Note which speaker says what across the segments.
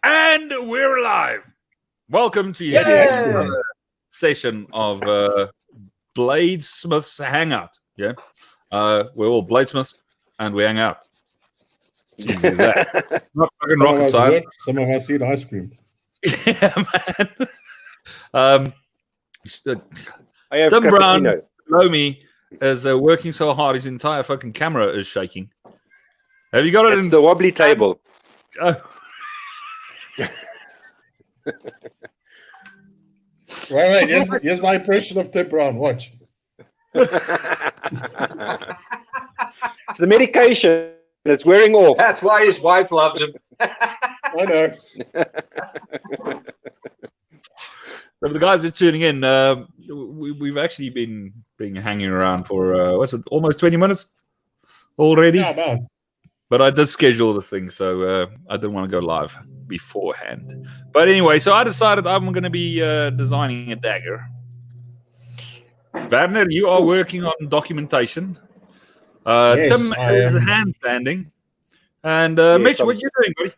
Speaker 1: And we're live. Welcome to your session of Bladesmiths Hangout. Yeah, we're all Bladesmiths, and we hang out. It's easy as that. Not fucking rocket science.
Speaker 2: Some of us eat ice cream.
Speaker 1: Yeah, man.
Speaker 3: I have
Speaker 1: Tim Brown
Speaker 3: cappuccino.
Speaker 1: below me is working so hard his entire fucking camera is shaking. Have you got it?
Speaker 3: It's the wobbly table.
Speaker 2: Wait, here's my impression of Tim Brown. Watch.
Speaker 3: It's the medication. It's wearing off.
Speaker 4: That's why his wife loves him.
Speaker 2: I know.
Speaker 1: So for the guys that are tuning in, we've actually been hanging around for what's it, almost 20 minutes already.
Speaker 2: Yeah, man.
Speaker 1: But I did schedule this thing, so I didn't want to go live beforehand. But anyway, so I decided I'm going to be designing a dagger. Werner, you are working on documentation.
Speaker 2: Yes,
Speaker 1: Tim
Speaker 2: I
Speaker 1: is
Speaker 2: am.
Speaker 1: handstanding. And
Speaker 3: Yes,
Speaker 1: Mitch, what are you doing, buddy?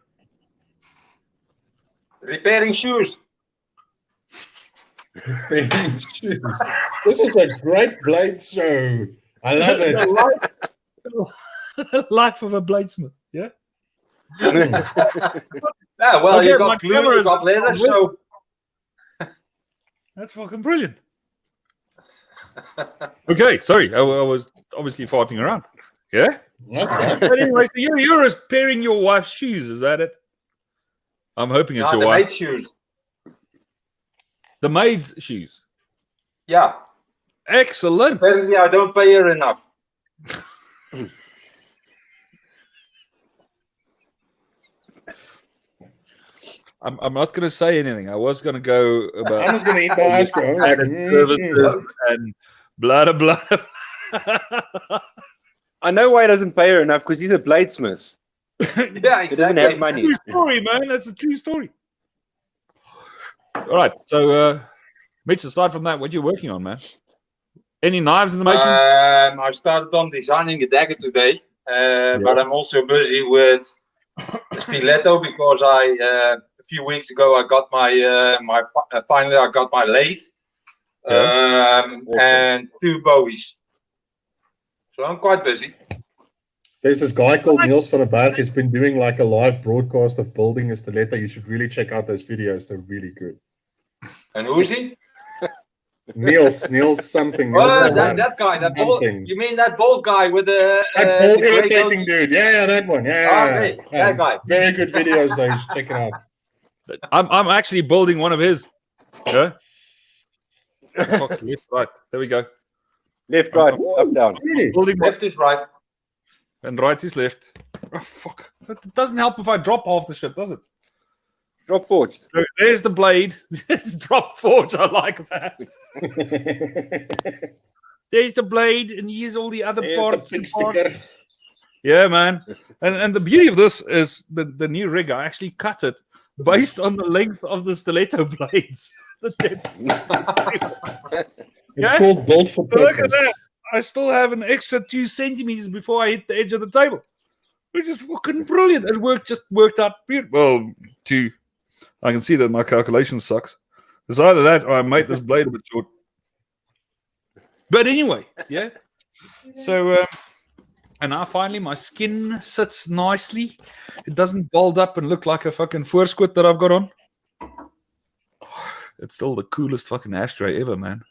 Speaker 4: Repairing shoes.
Speaker 2: This is a great blade show. I love it.
Speaker 1: Life of a bladesmith, yeah?
Speaker 4: Yeah, well,
Speaker 1: Okay,
Speaker 4: you
Speaker 1: my
Speaker 4: got glue,
Speaker 1: camera
Speaker 4: you
Speaker 1: is
Speaker 4: got leather, so
Speaker 1: That's fucking brilliant. Okay, sorry, I was obviously farting around. Yeah?
Speaker 2: Okay.
Speaker 1: But anyway, so you're repairing your wife's shoes, is that it? I'm hoping it's
Speaker 4: yeah,
Speaker 1: your
Speaker 4: the
Speaker 1: wife.
Speaker 4: maid shoes.
Speaker 1: The maid's shoes.
Speaker 4: Yeah,
Speaker 1: Excellent.
Speaker 4: apparently I don't pay her enough.
Speaker 1: I'm not going to say anything. I was going to go about
Speaker 2: I'm just going to eat my ice cream. I'm like,
Speaker 1: services and blah, blah, blah.
Speaker 3: I know why he doesn't pay her enough, because he's a bladesmith.
Speaker 4: Yeah,
Speaker 3: He doesn't have
Speaker 4: exactly.
Speaker 3: money.
Speaker 1: True story, man. That's a true story. All right. So, Mitch, aside from that, what are you working on, man? Any knives in the making?
Speaker 4: I started on designing a dagger today, but I'm also busy with a stiletto because a few weeks ago I got my finally I got my lathe and 2 bowies. So I'm quite busy.
Speaker 2: There's this guy called Niels van der Berg. He's been doing like a live broadcast of building a stiletto. You should really check out those videos. They're really good.
Speaker 4: And who is he?
Speaker 2: Niels something. Niels
Speaker 4: Oh,
Speaker 2: van der Berg.
Speaker 4: that guy, that bald,
Speaker 2: Something.
Speaker 4: you mean that bald guy with the
Speaker 2: That bald
Speaker 4: the grey
Speaker 2: irritating dude. Yeah, that one. Yeah.
Speaker 4: Okay, that guy.
Speaker 2: Very good videos though. You should check it out.
Speaker 1: I'm actually building one of his. Yeah. Fuck, left, right. There we go.
Speaker 3: Left, right, up, down.
Speaker 2: Really?
Speaker 1: Building one,
Speaker 4: Left is right.
Speaker 1: and right is left. Oh fuck! That doesn't help if I drop half the shit, does it?
Speaker 3: Drop forge.
Speaker 1: So there's the blade. It's drop forge. I like that. There's the blade, and here's all the other
Speaker 2: There's the
Speaker 1: parts.
Speaker 2: pig
Speaker 1: and parts.
Speaker 2: sticker.
Speaker 1: Yeah, man. And the beauty of this is the new rig. I actually cut it based on the length of the stiletto blades. The depth.
Speaker 2: It's
Speaker 1: Yeah?
Speaker 2: called built for
Speaker 1: Look at
Speaker 2: purpose.
Speaker 1: that. I still have an extra 2 centimeters before I hit the edge of the table, which is fucking brilliant. It worked out beautiful. Well, I can see that my calculation sucks. It's either that or I made this blade a bit short. But anyway, yeah. So, and now finally my skin sits nicely. It doesn't bulge up and look like a fucking voorsquit that I've got on. It's still the coolest fucking ashtray ever, man.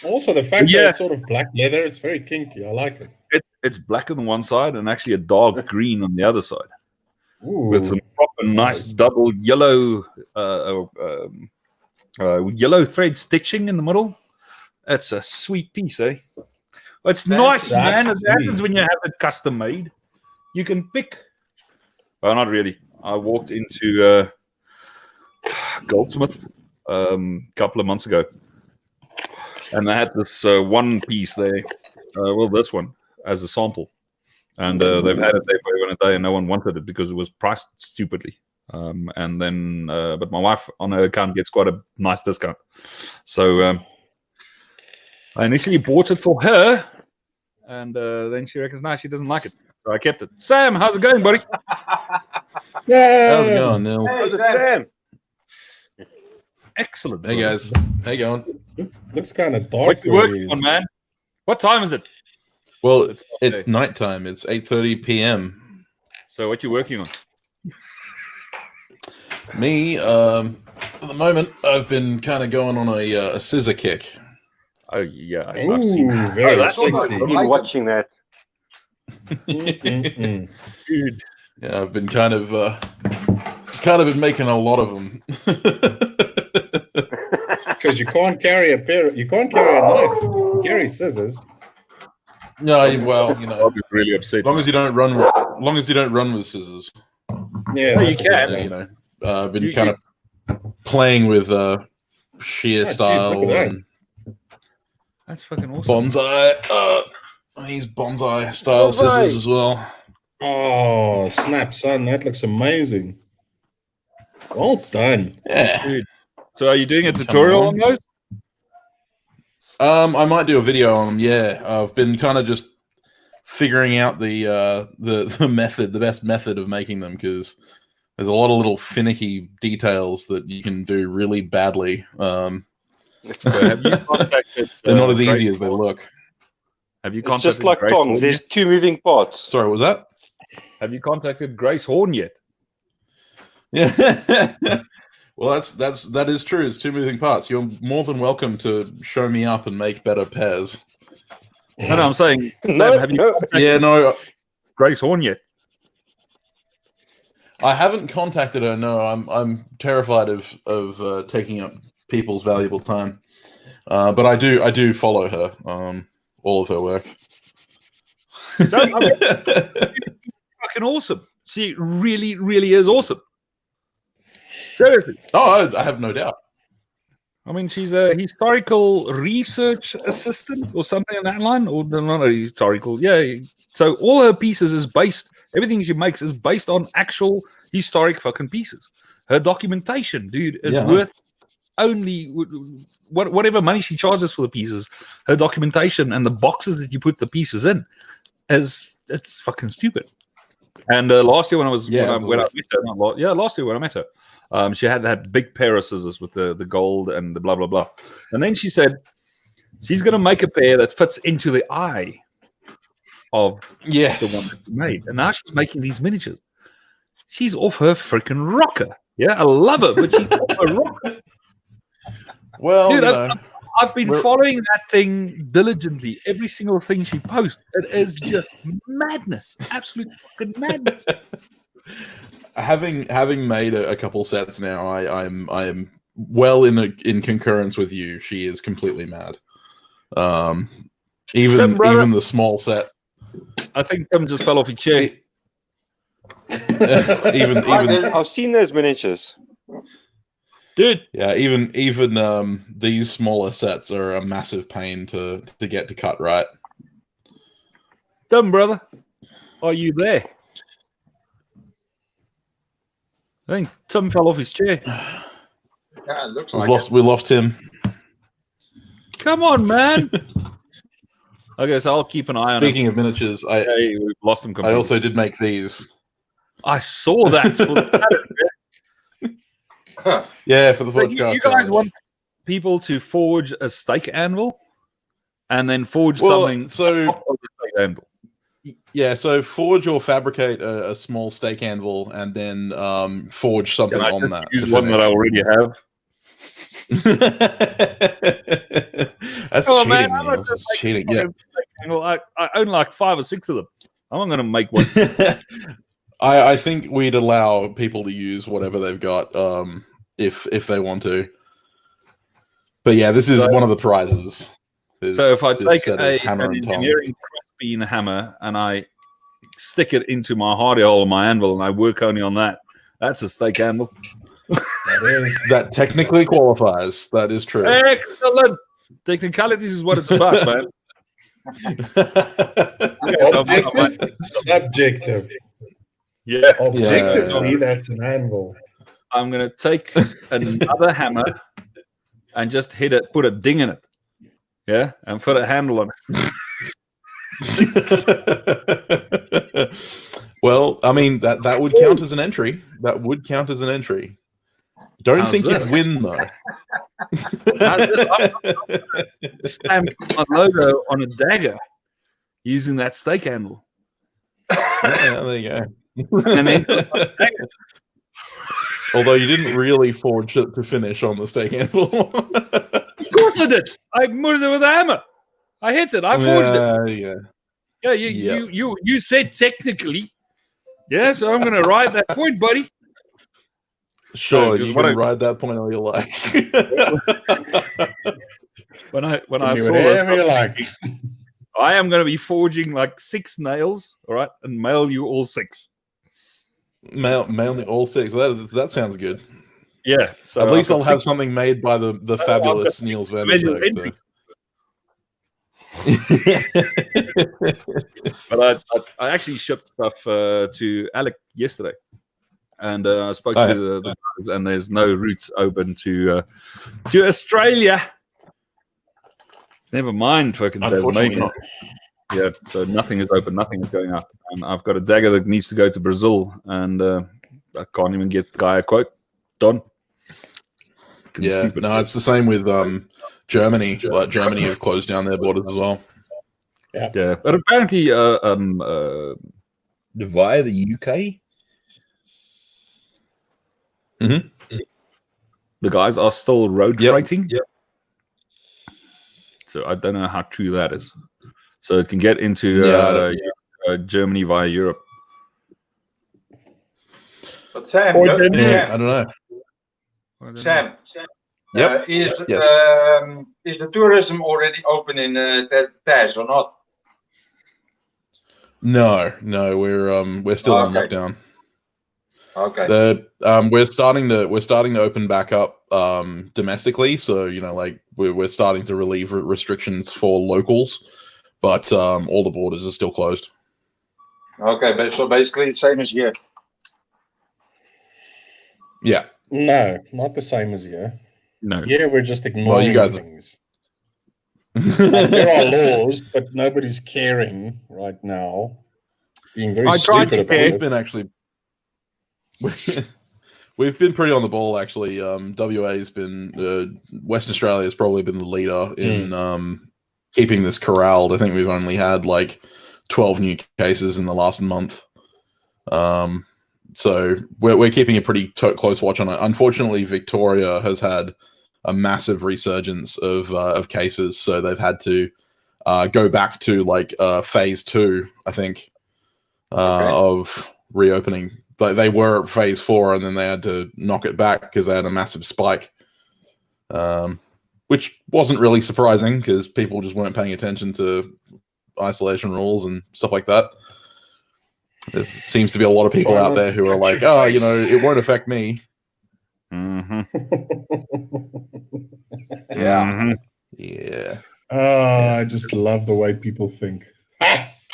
Speaker 2: Also, the fact
Speaker 1: Yeah.
Speaker 2: that it's sort of black leather, it's very kinky. I like it.
Speaker 1: It's black on one side and actually a dark green on the other side,
Speaker 2: Ooh.
Speaker 1: with some proper nice double yellow yellow thread stitching in the middle. That's a sweet piece, eh? It's nice, man. It
Speaker 2: Exactly.
Speaker 1: happens when you have it custom made. You can pick. Well, not really. I walked into Goldsmith a couple of months ago, and they had this one piece there. Well, this one as a sample, and they've had it there for even a day, and no one wanted it because it was priced stupidly. And then, but my wife on her account gets quite a nice discount, so I initially bought it for her, and then she reckons now she doesn't like it. So I kept it. Sam, how's it going, buddy?
Speaker 5: How's it going, Neil?
Speaker 4: Hey, Sam.
Speaker 3: Sam.
Speaker 1: Excellent.
Speaker 5: Hey
Speaker 1: brother.
Speaker 5: guys, how you going?
Speaker 2: Looks kind of dark.
Speaker 1: What you
Speaker 2: where he
Speaker 1: working
Speaker 2: is.
Speaker 1: on, man? What time is it?
Speaker 5: Well,
Speaker 1: It's
Speaker 5: it's nighttime. It's 8:30 p.m.
Speaker 1: So what you working on?
Speaker 5: Me, at the moment, I've been kind of going on a scissor kick.
Speaker 1: Oh yeah, I've seen
Speaker 2: Ooh,
Speaker 1: that.
Speaker 2: very
Speaker 1: that's
Speaker 2: sexy.
Speaker 3: I've been watching that.
Speaker 2: Mm-mm.
Speaker 1: Dude.
Speaker 5: Yeah, I've been kind of been making a lot of them.
Speaker 2: Because you can't carry a knife. You can carry scissors.
Speaker 5: No, well, you know,
Speaker 1: I'll be really upset.
Speaker 5: as long as you don't run with scissors.
Speaker 2: Yeah,
Speaker 1: No, you
Speaker 2: that's a good
Speaker 1: can.
Speaker 5: Yeah,
Speaker 2: one.
Speaker 5: you know, I've been
Speaker 1: You-
Speaker 5: kind of playing with shear
Speaker 2: Oh, geez,
Speaker 5: style
Speaker 2: look at that.
Speaker 5: and
Speaker 1: That's fucking awesome.
Speaker 5: bonsai. These bonsai style
Speaker 3: Bonsai.
Speaker 5: scissors as well.
Speaker 2: Oh, snap, son. That looks amazing. Well done.
Speaker 5: Yeah.
Speaker 1: So are you doing a tutorial on those?
Speaker 5: I might do a video on them. Yeah, I've been kind of just figuring out the method, the best method of making them, because there's a lot of little finicky details that you can do really badly.
Speaker 1: So have you contacted?
Speaker 5: They're not as
Speaker 1: Grace
Speaker 5: easy as they
Speaker 1: Horn?
Speaker 5: look.
Speaker 1: Have you
Speaker 3: It's
Speaker 1: contacted?
Speaker 3: just like
Speaker 1: Grace
Speaker 3: tongs.
Speaker 1: Horn
Speaker 3: There's
Speaker 1: yet?
Speaker 3: two moving parts.
Speaker 5: Sorry, what was that?
Speaker 1: Have you contacted Grace Horn yet?
Speaker 5: Yeah. Well, that is true. It's two moving parts. You're more than welcome to show me up and make better pairs.
Speaker 1: No, I'm saying, Sam,
Speaker 3: No,
Speaker 1: have you
Speaker 3: no.
Speaker 1: contacted
Speaker 5: Yeah, no,
Speaker 1: Grace Horn yet?
Speaker 5: I haven't contacted her. No, I'm terrified of taking up people's valuable time. But I do follow her. All of her work.
Speaker 1: So, I mean, fucking awesome. She really, really is awesome. Seriously.
Speaker 5: Oh, I have no doubt.
Speaker 1: I mean, she's a historical research assistant or something in that line, or not a historical. Yeah. So all her pieces is based, everything she makes is based on actual historic fucking pieces. Her documentation, dude, is
Speaker 5: Yeah.
Speaker 1: worth only whatever money she charges for the pieces. Her documentation and the boxes that you put the pieces in it's fucking stupid. And last year when I was when I met her, last year when I met her. She had that big pair of scissors with the gold and the blah, blah, blah. And then she said she's going to make a pair that fits into the eye of the one
Speaker 5: Yes.
Speaker 1: that she made. And now she's making these miniatures. She's off her freaking rocker. Yeah, I love her, but she's off her rocker.
Speaker 5: Well,
Speaker 1: Dude,
Speaker 5: you know,
Speaker 1: I've been following that thing diligently. Every single thing she posts. It is just madness. Absolute fucking madness.
Speaker 5: having made a couple sets now, I am well in concurrence with you. She is completely mad. Even the small set.
Speaker 1: I think Tim just fell off his chair.
Speaker 5: even
Speaker 3: I've seen those miniatures.
Speaker 1: Dude,
Speaker 5: yeah, even these smaller sets are a massive pain to get to cut right.
Speaker 1: Tim, brother, are you there? I think Tim fell off his chair.
Speaker 4: Yeah, it looks
Speaker 5: We
Speaker 4: like
Speaker 5: lost him.
Speaker 1: Come on, man. Okay, so I'll keep an eye on him.
Speaker 5: Speaking of miniatures,
Speaker 1: Hey, we've lost him
Speaker 5: I
Speaker 1: completely.
Speaker 5: also did make these.
Speaker 1: I saw that. For the
Speaker 5: Yeah, for the
Speaker 1: so
Speaker 5: Forge
Speaker 1: you
Speaker 5: Card
Speaker 1: guys
Speaker 5: Challenge.
Speaker 1: want people to forge a stake anvil and then forge
Speaker 5: Well,
Speaker 1: something
Speaker 5: so-
Speaker 1: on top of the stake anvil.
Speaker 5: Yeah, so forge or fabricate a small stake anvil and then forge something
Speaker 1: Can I
Speaker 5: on
Speaker 1: just
Speaker 5: that.
Speaker 1: use
Speaker 5: to
Speaker 1: one that I already have?
Speaker 5: That's
Speaker 1: Oh,
Speaker 5: cheating,
Speaker 1: man, I'm
Speaker 5: Niels.
Speaker 1: not just
Speaker 5: That's
Speaker 1: like
Speaker 5: cheating.
Speaker 1: fucking
Speaker 5: Yeah.
Speaker 1: stake anvil. I own like 5 or 6 of them. I'm not going to make one.
Speaker 5: I think we'd allow people to use whatever they've got if they want to. But yeah, this is
Speaker 1: So-
Speaker 5: one of the prizes.
Speaker 1: So if I
Speaker 5: this
Speaker 1: take
Speaker 5: set of
Speaker 1: an
Speaker 5: hammer and tongs.
Speaker 1: engineering crossbeam hammer and I stick it into my hardy hole of my anvil and I work only on that, that's a stake anvil.
Speaker 5: That technically qualifies. That is true.
Speaker 1: Excellent. Technicalities is what it's about, man.
Speaker 2: Objective, subjective.
Speaker 1: Yeah.
Speaker 2: Objectively, that's an anvil.
Speaker 1: I'm going to take another hammer and just hit it, put a ding in it. Yeah. And put a handle on it.
Speaker 5: Well, I mean that would count as an entry. That would count as an entry. Don't
Speaker 1: How's
Speaker 5: think
Speaker 1: this?
Speaker 5: you'd win though.
Speaker 1: How's this? Stamp my logo on a dagger using that stake handle.
Speaker 5: Yeah, there you go.
Speaker 1: And then
Speaker 5: Although you didn't really forge it to finish on the stake handle.
Speaker 1: of course I did. I murdered it with a hammer. I hit it. I forged it.
Speaker 5: Yeah.
Speaker 1: Yeah,
Speaker 5: Yeah.
Speaker 1: you said technically. Yeah, so I'm gonna ride that point, buddy.
Speaker 5: Sure,
Speaker 1: because
Speaker 5: you
Speaker 1: what
Speaker 5: can
Speaker 1: I-
Speaker 5: ride that point all you like.
Speaker 1: When I
Speaker 2: Do
Speaker 1: saw this,
Speaker 2: whatever you like.
Speaker 1: I am gonna be forging like 6 nails, all right, and mail you all 6.
Speaker 5: Mail me all 6. That sounds good.
Speaker 1: Yeah. So
Speaker 5: At least
Speaker 1: I've
Speaker 5: I'll
Speaker 1: got
Speaker 5: have
Speaker 1: 6
Speaker 5: something made by the fabulous Niels
Speaker 1: manual
Speaker 5: Vandenberg.
Speaker 1: entries.
Speaker 5: So.
Speaker 1: But I actually shipped stuff to Alec yesterday, and I spoke to the guys, and there's no routes open to Australia. Never mind, fucking
Speaker 5: Unfortunately
Speaker 1: Tasmania. Yeah, so nothing is open, nothing is going out, and I've got a dagger that needs to go to Brazil, and I can't even get the guy a quote. Done.
Speaker 5: Yeah,
Speaker 1: Stupid.
Speaker 5: no, it's the same with Germany. Like Germany have closed down their borders as well.
Speaker 1: Yeah, but apparently, via the UK, the guys are still road freighting.
Speaker 5: Yep.
Speaker 1: So I don't know how true that is. So it can get into Germany via Europe.
Speaker 4: But Sam,
Speaker 1: Or then-
Speaker 5: Yeah, I don't know.
Speaker 4: Sam,
Speaker 5: Yep.
Speaker 4: is
Speaker 5: Yes.
Speaker 4: is the tourism already open in Lathes or not?
Speaker 5: No, we're still on
Speaker 4: Okay.
Speaker 5: lockdown.
Speaker 4: Okay.
Speaker 5: We're starting to open back up domestically, so like we're starting to relieve restrictions for locals, but all the borders are still closed.
Speaker 4: Okay, but so basically the same as here.
Speaker 5: Yeah.
Speaker 2: No, not the same as here.
Speaker 1: No.
Speaker 2: Here we're just ignoring
Speaker 5: guys-
Speaker 2: things. Like, there are laws, but nobody's caring right now. Being very
Speaker 1: I tried
Speaker 2: stupid
Speaker 1: to
Speaker 2: about
Speaker 1: care.
Speaker 5: We've
Speaker 2: it.
Speaker 5: been actually we've been pretty on the ball actually. WA's been Western Australia has probably been the leader in keeping this corralled. I think we've only had like 12 new cases in the last month. So we're keeping a pretty close watch on it. Unfortunately, Victoria has had a massive resurgence of cases, so they've had to go back to like phase 2, I think, of reopening. But they were at phase 4, and then they had to knock it back because they had a massive spike, which wasn't really surprising because people just weren't paying attention to isolation rules and stuff like that. There seems to be a lot of people out there who are like, oh, it won't affect me.
Speaker 1: Mm-hmm.
Speaker 4: Yeah.
Speaker 5: Yeah.
Speaker 2: I just love the way people think.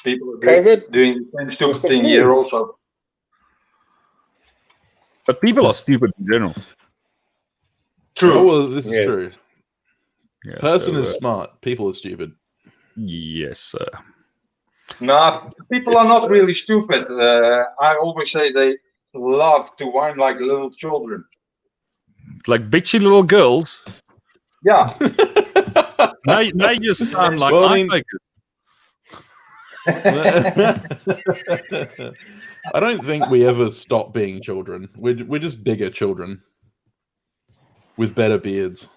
Speaker 4: People are
Speaker 2: COVID?
Speaker 4: doing the same stupid
Speaker 2: What's the
Speaker 4: thing
Speaker 2: flu?
Speaker 4: here also.
Speaker 1: But people are stupid in general.
Speaker 4: True.
Speaker 5: Oh, well, this is
Speaker 2: Yes.
Speaker 5: true.
Speaker 1: Yeah,
Speaker 5: Person
Speaker 1: so,
Speaker 5: is smart. People are stupid.
Speaker 1: yes, sir.
Speaker 4: Nah, people are not really stupid. I always say they love to whine like little children.
Speaker 1: Like bitchy little girls.
Speaker 4: Yeah.
Speaker 1: Now you sound like
Speaker 5: Well, I
Speaker 1: knife
Speaker 5: mean-
Speaker 1: makers.
Speaker 5: I don't think we ever stop being children. We're just bigger children with better beards.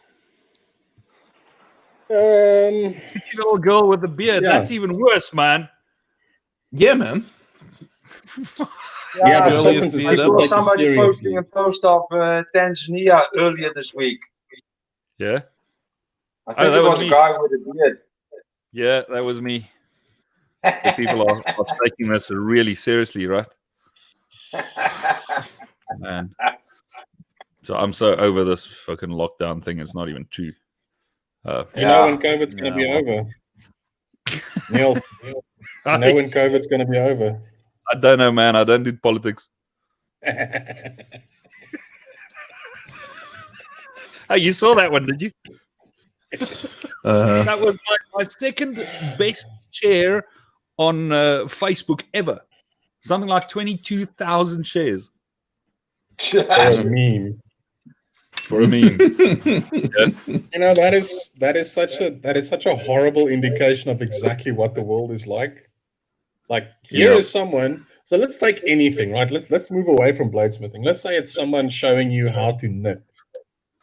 Speaker 1: Bitchy little girl with a beard.
Speaker 2: Yeah.
Speaker 1: That's even worse, man.
Speaker 5: Yeah, man.
Speaker 2: Yeah, but
Speaker 5: Girliest
Speaker 2: Sophan's is
Speaker 5: beard
Speaker 4: I
Speaker 5: ever.
Speaker 4: saw
Speaker 2: taken
Speaker 4: somebody
Speaker 2: seriously.
Speaker 4: posting a post of Tanzania earlier this week.
Speaker 1: Yeah.
Speaker 4: I
Speaker 1: Oh,
Speaker 4: think
Speaker 1: that
Speaker 4: it
Speaker 1: was
Speaker 4: was a
Speaker 1: me.
Speaker 4: guy with a beard.
Speaker 1: Yeah, that was me. The people are taking this really seriously, right? Man. So I'm so over this fucking lockdown thing. It's not even true.
Speaker 2: You know when COVID's going to be over. Niels, you know when COVID's going to be over.
Speaker 1: I don't know, man. I don't do politics. Oh, you saw that one, did you? That was my second best share on Facebook ever. Something like 22,000 shares.
Speaker 2: For a meme.
Speaker 1: For a meme.
Speaker 2: You know, that is such a horrible indication of exactly what the world is like. Like, here is someone. So let's take anything, right? Let's move away from bladesmithing. Let's say it's someone showing you how to knit.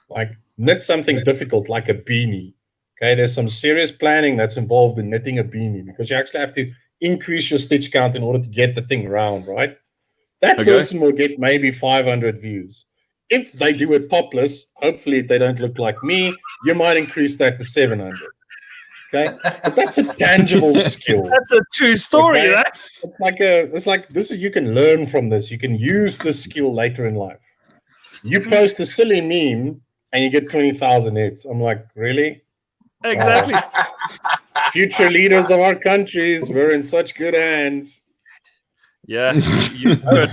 Speaker 2: Like, knit something difficult, like a beanie. Okay, there's some serious planning that's involved in knitting a beanie, because you actually have to increase your stitch count in order to get the thing round, right? That person will get maybe 500 views. If they do it topless, hopefully they don't look like me, you might increase that to 700. Okay, but that's a tangible skill.
Speaker 1: That's a true story,
Speaker 2: Okay?
Speaker 1: right?
Speaker 2: It's like this is, you can learn from this. You can use this skill later in life. You post a silly meme and you get 20,000 hits. I'm like, really?
Speaker 1: Exactly.
Speaker 2: Future leaders of our countries, we're in such good hands.
Speaker 1: Yeah. You know it.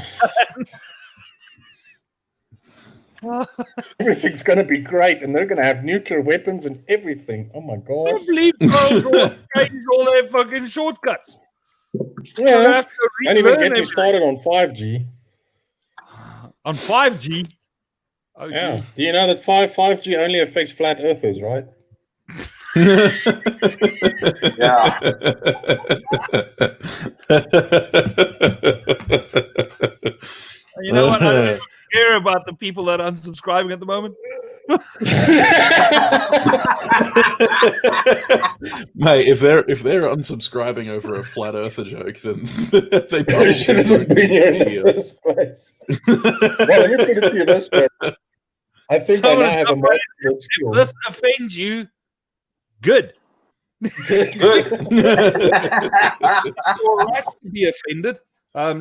Speaker 2: Everything's going to be great, and they're going to have nuclear weapons and everything. Oh my
Speaker 1: I
Speaker 2: gosh.
Speaker 1: can't believe World changed all their fucking shortcuts.
Speaker 2: Yeah. Don't even get me
Speaker 1: everything.
Speaker 2: started on 5G.
Speaker 1: On 5G? Oh,
Speaker 2: Yeah.
Speaker 1: geez.
Speaker 2: Do you know that 5G only affects flat earthers, right?
Speaker 4: Yeah.
Speaker 1: You know what? I don't care about the people that are unsubscribing at the moment.
Speaker 5: Mate, if they're unsubscribing over a flat earther joke, then they
Speaker 2: They
Speaker 5: probably
Speaker 2: shouldn't have been here in the first place. Well, let me put it to you this way. I think I now have a more
Speaker 1: If
Speaker 2: skill.
Speaker 1: this offends you, good.
Speaker 2: Good.
Speaker 1: You're right to be offended.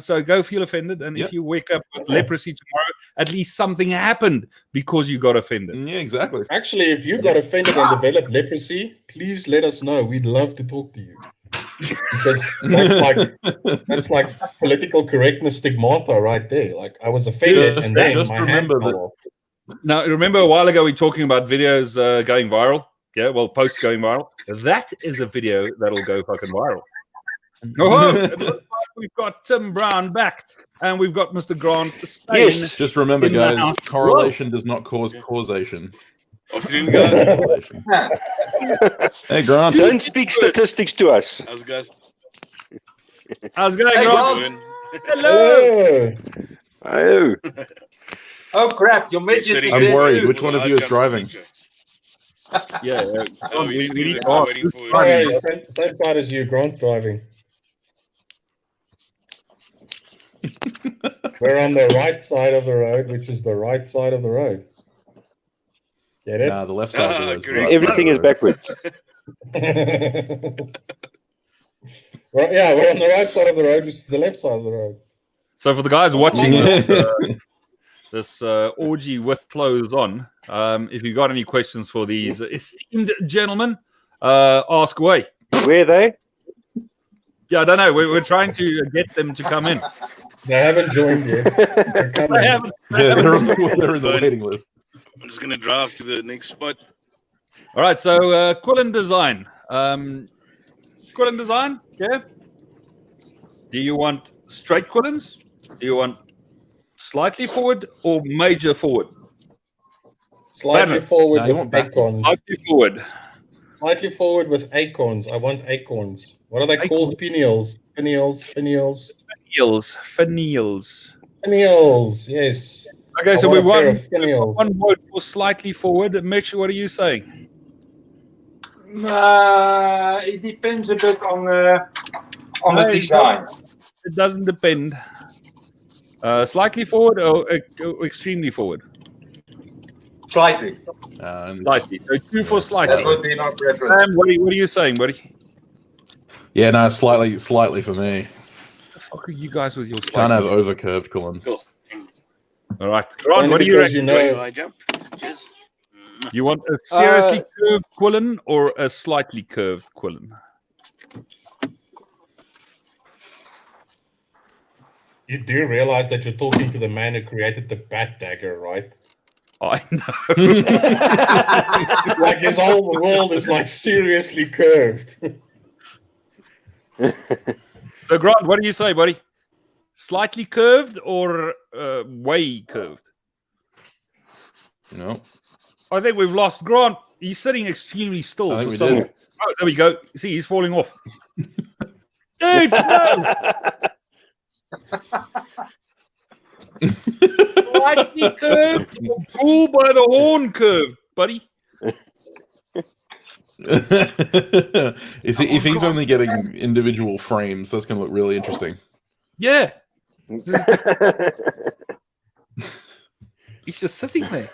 Speaker 1: So go feel offended. And if you wake up with leprosy tomorrow, at least something happened because you got offended.
Speaker 5: Yeah, exactly.
Speaker 2: Actually, if you got offended and developed leprosy, please let us know. We'd love to talk to you. Because that's like political correctness stigmata right there. Like, I was offended and then
Speaker 5: just
Speaker 2: my
Speaker 5: remember
Speaker 2: hand fell
Speaker 5: that-
Speaker 2: off.
Speaker 1: Now, remember a while ago we were talking about videos going viral? Yeah, well, posts going viral. That is a video that'll go fucking viral. Oh, it looks like we've got Tim Brown back, and we've got Mr. Grant Stein.
Speaker 3: Yes.
Speaker 5: Just remember,
Speaker 1: In the
Speaker 5: guys,
Speaker 1: house.
Speaker 5: correlation does not cause causation.
Speaker 6: Afternoon, guys.
Speaker 5: Correlation. Hey, Grant.
Speaker 3: Don't speak statistics to us.
Speaker 6: How's it, guys?
Speaker 1: How's it going,
Speaker 4: Hey,
Speaker 1: Grant?
Speaker 6: Doing?
Speaker 1: Hello.
Speaker 3: Oh.
Speaker 4: Oh crap! Your midget is
Speaker 5: I'm
Speaker 4: there
Speaker 5: worried.
Speaker 4: too.
Speaker 5: Which one of you is driving?
Speaker 1: Yeah,
Speaker 6: Oh,
Speaker 1: we
Speaker 6: we
Speaker 1: need to
Speaker 6: are
Speaker 1: ask.
Speaker 6: waiting for
Speaker 2: Hey, same side as you, Grant driving. We're on the right side of the road, which is the right side of the road. Get it?
Speaker 5: Nah, the left side of the road.
Speaker 6: great.
Speaker 3: Everything is backwards.
Speaker 2: Well, yeah, we're on the right side of the road, which is the left side of the road.
Speaker 1: So for the guys watching
Speaker 5: Yeah.
Speaker 1: this orgy with clothes on, if you got any questions for these esteemed gentlemen, ask away.
Speaker 3: Where are they?
Speaker 1: Yeah, I don't know. We're trying to get them to come in.
Speaker 2: They haven't joined yet. They're coming.
Speaker 1: They haven't.
Speaker 5: Yeah, they're in the waiting list.
Speaker 6: I'm just gonna drive to the next spot.
Speaker 1: All right. So Quillon design. Quillon design. Yeah. Do you want straight Quillons? Do you want slightly forward or major forward?
Speaker 2: Slightly
Speaker 1: Banner.
Speaker 2: forward
Speaker 5: No, you
Speaker 2: with
Speaker 5: want backwards.
Speaker 2: acorns.
Speaker 1: Slightly forward.
Speaker 2: Slightly forward with acorns. I want acorns. What are they called? Pineals. Pineals. Pineals.
Speaker 1: Finials.
Speaker 2: Pineals. Yes.
Speaker 1: Okay, so
Speaker 2: I
Speaker 1: we
Speaker 2: want a pair
Speaker 1: won
Speaker 2: of finials.
Speaker 1: one vote for slightly forward. Mitch, what are you saying?
Speaker 4: It depends a bit on the
Speaker 1: No,
Speaker 4: design.
Speaker 1: It doesn't depend. Slightly forward or extremely forward?
Speaker 4: Slightly.
Speaker 1: Slightly. So two for
Speaker 4: That
Speaker 1: slightly.
Speaker 4: would be my preference.
Speaker 1: Sam, what are you saying, buddy?
Speaker 5: Yeah, no, slightly for me.
Speaker 1: What the fuck are you guys with your
Speaker 5: Can't have
Speaker 1: slightly?
Speaker 5: over curved Quillons.
Speaker 6: Cool.
Speaker 1: All right. Ron,
Speaker 2: Only
Speaker 1: what do you
Speaker 2: because
Speaker 1: reckon?
Speaker 2: you
Speaker 6: Wait,
Speaker 2: know,
Speaker 6: I jump. Cheers.
Speaker 1: You want a seriously curved Quillon or a slightly curved Quillon?
Speaker 2: you do realize that you're talking to the man who created the bat dagger, right?
Speaker 1: I know.
Speaker 2: Like, his whole world is like seriously curved.
Speaker 1: So, Grant, what do you say, buddy? slightly curved or way curved?
Speaker 5: No,
Speaker 1: I think we've lost Grant. He's sitting extremely still.
Speaker 5: I think
Speaker 1: for
Speaker 5: we
Speaker 1: some-
Speaker 5: did.
Speaker 1: Oh, there we go. See, he's falling off. Dude, no! Slightly curved. Pull by the horn curve, buddy.
Speaker 5: If he's only getting individual frames, that's going to look really interesting.
Speaker 1: Yeah. He's just sitting there.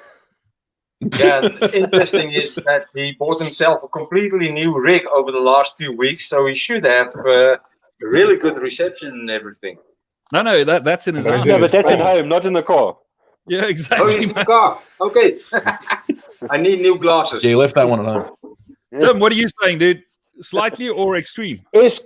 Speaker 4: Yeah, interesting is that he bought himself a completely new rig over the last few weeks, so he should have a really good reception and everything.
Speaker 1: No, that's in his house.
Speaker 3: Yeah, but that's at home, not in the car.
Speaker 1: Yeah,
Speaker 4: Oh,
Speaker 1: exactly.
Speaker 4: he's in the car. Okay. I need new glasses.
Speaker 5: Yeah, you left that one at home.
Speaker 1: Tim, what are you saying, dude? Slightly or extreme?
Speaker 3: Quillions.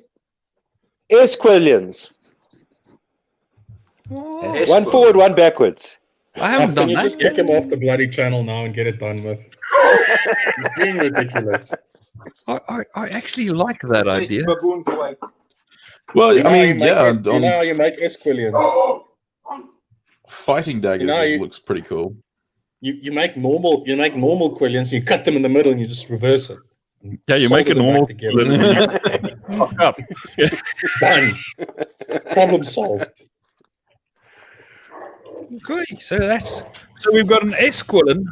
Speaker 4: Yes,
Speaker 3: One
Speaker 4: bro.
Speaker 3: forward, one backwards.
Speaker 1: I haven't
Speaker 2: Can
Speaker 1: done
Speaker 2: you
Speaker 1: that
Speaker 2: just
Speaker 1: yet.
Speaker 2: kick him off the bloody channel now and get it done with? It's being ridiculous.
Speaker 1: I actually like that
Speaker 4: Chase
Speaker 1: idea.
Speaker 4: the baboons away.
Speaker 5: Well,
Speaker 2: You know
Speaker 5: I
Speaker 2: how you
Speaker 5: mean,
Speaker 2: make
Speaker 5: yeah,
Speaker 2: S- you know how
Speaker 5: on
Speaker 2: you make Esquillions.
Speaker 5: fighting daggers
Speaker 2: you-
Speaker 5: looks pretty cool.
Speaker 2: You make normal Quillions. You cut them in the middle and you just reverse it.
Speaker 1: Yeah, you make a
Speaker 2: Solder them
Speaker 1: normal.
Speaker 2: back together.
Speaker 1: Fuck up.
Speaker 2: Done. Problem solved.
Speaker 1: Okay, so we've got an Esquilon,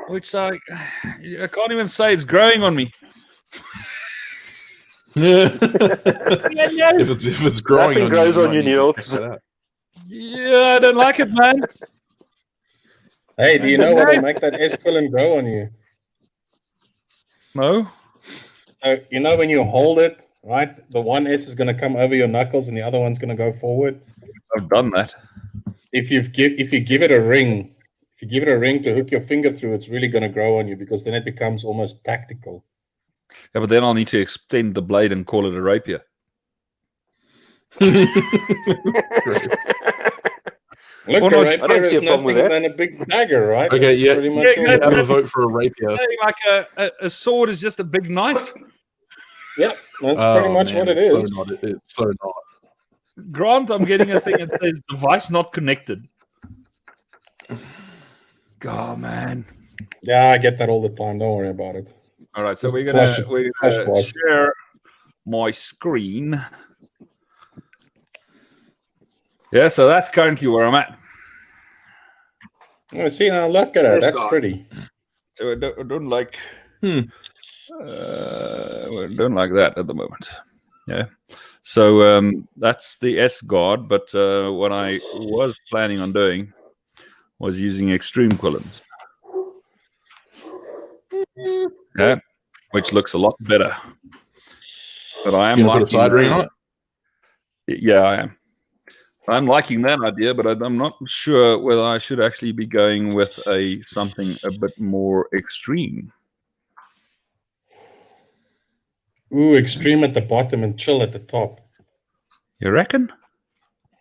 Speaker 1: which I can't even say it's growing on me.
Speaker 5: If it's growing
Speaker 3: Nothing
Speaker 5: on
Speaker 3: grows
Speaker 5: you,
Speaker 3: on you,
Speaker 5: might need to
Speaker 3: Niels.
Speaker 5: check that out.
Speaker 1: Yeah, I don't like it, man.
Speaker 2: Hey, do you know what'll make that Esquilon grow on you?
Speaker 1: No.
Speaker 2: So, you know when you hold it, right? The one S is going to come over your knuckles and the other one's going to go forward.
Speaker 1: I've done that.
Speaker 2: If you give it a ring, to hook your finger through, it's really going to grow on you because then it becomes almost tactical.
Speaker 1: Yeah, but then I'll need to extend the blade and call it a rapier.
Speaker 2: Look,
Speaker 1: Or
Speaker 2: a
Speaker 1: not-
Speaker 2: rapier
Speaker 3: I don't see
Speaker 2: is
Speaker 3: a problem with
Speaker 2: nothing
Speaker 3: that.
Speaker 2: than a big dagger, right?
Speaker 5: Okay,
Speaker 2: That's
Speaker 5: yeah.
Speaker 2: pretty much
Speaker 1: Yeah,
Speaker 2: all
Speaker 1: yeah,
Speaker 2: it
Speaker 5: Have a
Speaker 2: is.
Speaker 5: vote for a rapier.
Speaker 1: Like a sword is just a big knife.
Speaker 2: Yeah, that's
Speaker 5: Oh,
Speaker 2: pretty much
Speaker 5: man,
Speaker 2: what it
Speaker 5: it's
Speaker 2: is.
Speaker 5: It's so not.
Speaker 1: Grant, I'm getting a thing that says device not connected. God, man.
Speaker 2: Yeah, I get that all the time. Don't worry about it.
Speaker 1: All right, so
Speaker 2: Just
Speaker 1: we're
Speaker 2: flash
Speaker 1: gonna
Speaker 2: wash.
Speaker 1: share my screen. Yeah, so that's currently where I'm at.
Speaker 2: Oh, see, now look at it.
Speaker 4: Yes,
Speaker 2: That's
Speaker 4: God.
Speaker 2: pretty.
Speaker 1: So I don't like.
Speaker 5: Hmm.
Speaker 1: I don't like that at the moment. Yeah. So that's the S guard, but what I was planning on doing was using extreme Quillons. Yeah, which looks a lot better. But I am
Speaker 5: You gonna
Speaker 1: liking
Speaker 5: put a side ring on it?
Speaker 1: Yeah, I am. I'm liking that idea, but I'm not sure whether I should actually be going with something a bit more extreme.
Speaker 2: Ooh, extreme at the bottom and chill at the top.
Speaker 1: You reckon?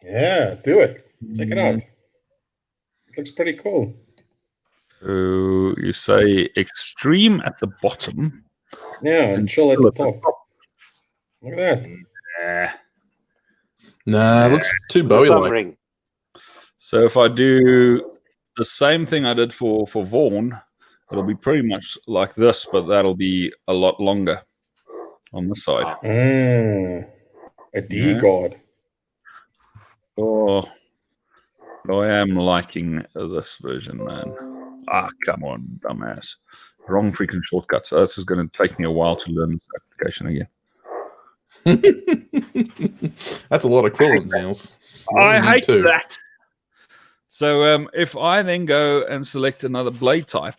Speaker 2: Yeah, do it. Check it out. It looks pretty cool.
Speaker 1: So you say extreme at the bottom.
Speaker 2: Yeah, and chill at the top. Look at that.
Speaker 1: Eh.
Speaker 5: Nah, it looks too
Speaker 3: Thumb
Speaker 5: Bowie-like.
Speaker 3: ring.
Speaker 1: So if I do the same thing I did for Vaughn, it'll be pretty much like this, but that'll be a lot longer on this side.
Speaker 2: A D
Speaker 1: Yeah.
Speaker 2: guard.
Speaker 1: Oh, I am liking this version, man. Ah, come on, dumbass. Wrong freaking shortcut. So this is going to take me a while to learn this application again.
Speaker 5: That's a lot of Quillons, Niels.
Speaker 1: I
Speaker 5: Me
Speaker 1: hate
Speaker 5: too.
Speaker 1: that. So if I then go and select another blade type,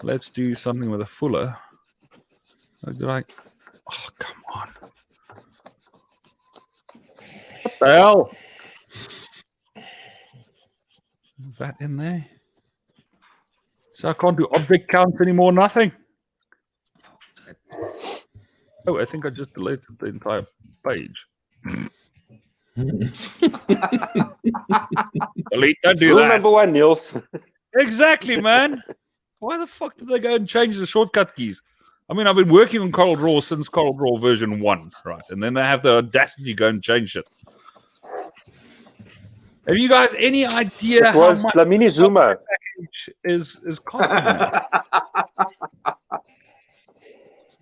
Speaker 1: let's do something with a fuller. Like, oh, come on. What the hell? Is that in there? So I can't do object count anymore, nothing. Oh, I think I just deleted the entire page. Delete, don't do
Speaker 3: Rule
Speaker 1: that.
Speaker 3: number one, Niels.
Speaker 1: Exactly, man. Why the fuck did they go and change the shortcut keys? I mean, I've been working on Coral Draw since Coral Draw version 1, right? And then they have the audacity to go and change it. Have you guys any idea
Speaker 3: It
Speaker 1: how
Speaker 3: was
Speaker 1: much
Speaker 3: Dlamini Zuma.
Speaker 1: is costing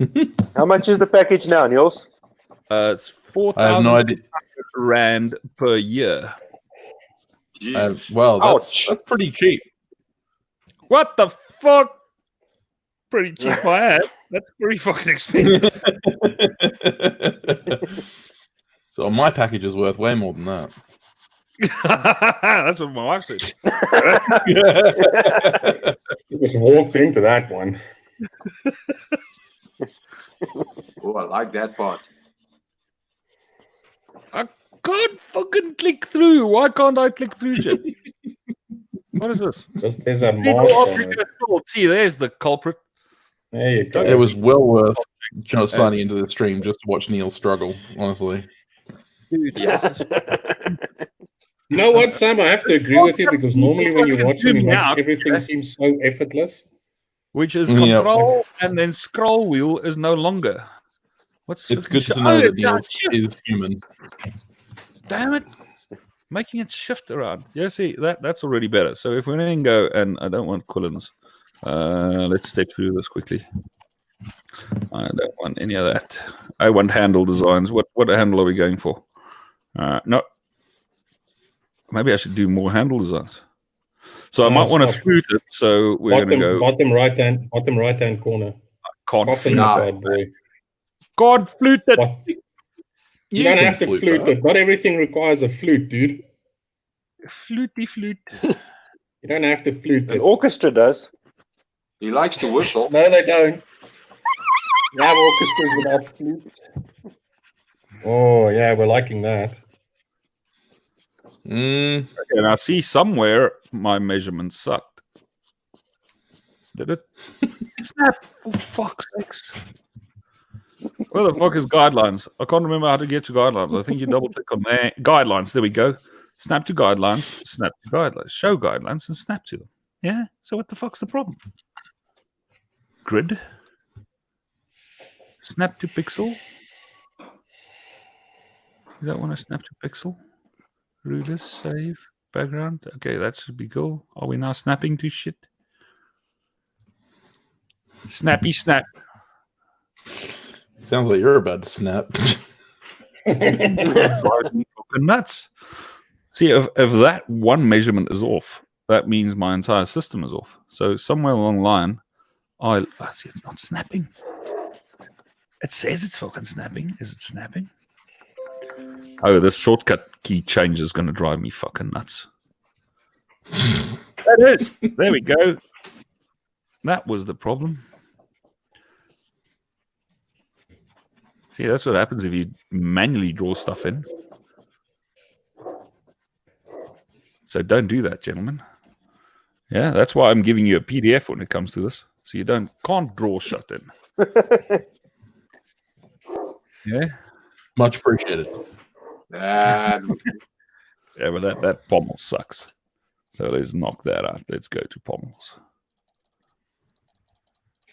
Speaker 1: me?
Speaker 3: How much is the package now, Niels?
Speaker 1: It's
Speaker 5: I have no idea.
Speaker 1: R4,000 per year.
Speaker 5: Well,
Speaker 3: Ouch.
Speaker 5: that's pretty cheap.
Speaker 1: What the fuck? Pretty cheap, my ass. That's pretty fucking expensive.
Speaker 5: So my package is worth way more than that.
Speaker 1: That's what my wife said.
Speaker 2: You just walked into that one.
Speaker 4: Oh, I like that part.
Speaker 1: I can't fucking click through. Why can't I click through shit? What is this?
Speaker 2: Because there's a
Speaker 1: People
Speaker 2: mask on
Speaker 1: Africa
Speaker 2: it.
Speaker 1: Sword. See, there's the culprit.
Speaker 2: There you go.
Speaker 5: It was well worth just signing into the stream just to watch Neil struggle, honestly.
Speaker 1: Dude,
Speaker 4: Yeah.
Speaker 1: this is-
Speaker 2: You know what, Sam? I have to agree with you because normally when you're watching, it
Speaker 1: Zoom
Speaker 2: makes
Speaker 1: out,
Speaker 2: everything
Speaker 1: yeah.
Speaker 2: seem so effortless.
Speaker 1: which is
Speaker 5: Yep.
Speaker 1: control and then scroll wheel is no longer. What's
Speaker 5: It's
Speaker 1: fucking
Speaker 5: good to
Speaker 1: shi-
Speaker 5: know
Speaker 1: oh,
Speaker 5: that
Speaker 1: it's not
Speaker 5: Neil
Speaker 1: shift.
Speaker 5: is human.
Speaker 1: Damn it. Making it shift around. Yeah, see, that's already better. So if we then go, and I don't want Quillons. Let's step through this quickly. I don't want any of that. I want handle designs. What handle are we going for? No. Maybe I should do more handle designs. So I
Speaker 2: No,
Speaker 1: might want to
Speaker 2: stop.
Speaker 1: flute it. So we're going to go.
Speaker 2: Bottom right hand corner.
Speaker 1: Can't
Speaker 2: Coffin
Speaker 1: flute.
Speaker 2: that bad boy.
Speaker 1: God flute it.
Speaker 2: What? You don't
Speaker 5: can
Speaker 2: have to
Speaker 5: flute
Speaker 2: flute
Speaker 5: that.
Speaker 2: it. Not everything requires a flute, dude.
Speaker 1: Flutey flute.
Speaker 2: You don't have to flute
Speaker 3: An
Speaker 2: it.
Speaker 3: orchestra does.
Speaker 4: He likes to whistle.
Speaker 2: No, they don't. You have orchestras without flute. Oh, yeah, we're liking that.
Speaker 5: Mm,
Speaker 1: And I see somewhere my measurements sucked. Did it? Snap! For fuck's sakes. Where the fuck is guidelines? I can't remember how to get to guidelines. I think you double click on there. Guidelines. There we go. Snap to guidelines. Snap to guidelines. Show guidelines and snap to them. Yeah? So what the fuck's the problem? Grid. Snap to pixel. You don't want to snap to pixel. Rulers, save, background. Okay, that should be cool. Are we now snapping to shit? Snappy snap.
Speaker 5: sounds like you're about to snap.
Speaker 1: Fucking nuts. See, if that one measurement is off, that means my entire system is off. So somewhere along the line, I see it's not snapping. It says it's fucking snapping. Is it snapping? Oh, this shortcut key change is going to drive me fucking nuts. That is. There we go. That was the problem. See, that's what happens if you manually draw stuff in. So don't do that, gentlemen. Yeah, that's why I'm giving you a PDF when it comes to this. So you can't draw shut in. Yeah.
Speaker 5: Much appreciated.
Speaker 1: Yeah, but that pommel sucks. So let's knock that out. Let's go to pommels.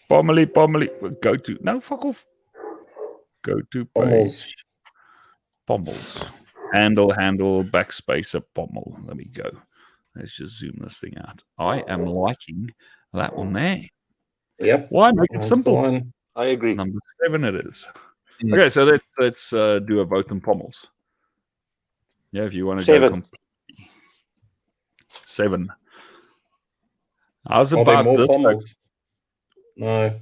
Speaker 1: Pommely. Go to no fuck off. Go to page. Pommels. Handle, backspace, a pommel. There we go. Let's just zoom this thing out. I am liking that one there.
Speaker 2: Yep.
Speaker 1: Why make it
Speaker 2: That's the
Speaker 1: simple?
Speaker 2: one.
Speaker 3: I agree.
Speaker 1: Number 7 it is.
Speaker 5: Mm.
Speaker 1: Okay, so let's do a vote on pommels. Yeah, if you want to
Speaker 3: 7.
Speaker 1: go completely. 7. How's
Speaker 2: Are there
Speaker 1: about
Speaker 2: more
Speaker 1: this?
Speaker 2: pommels? No.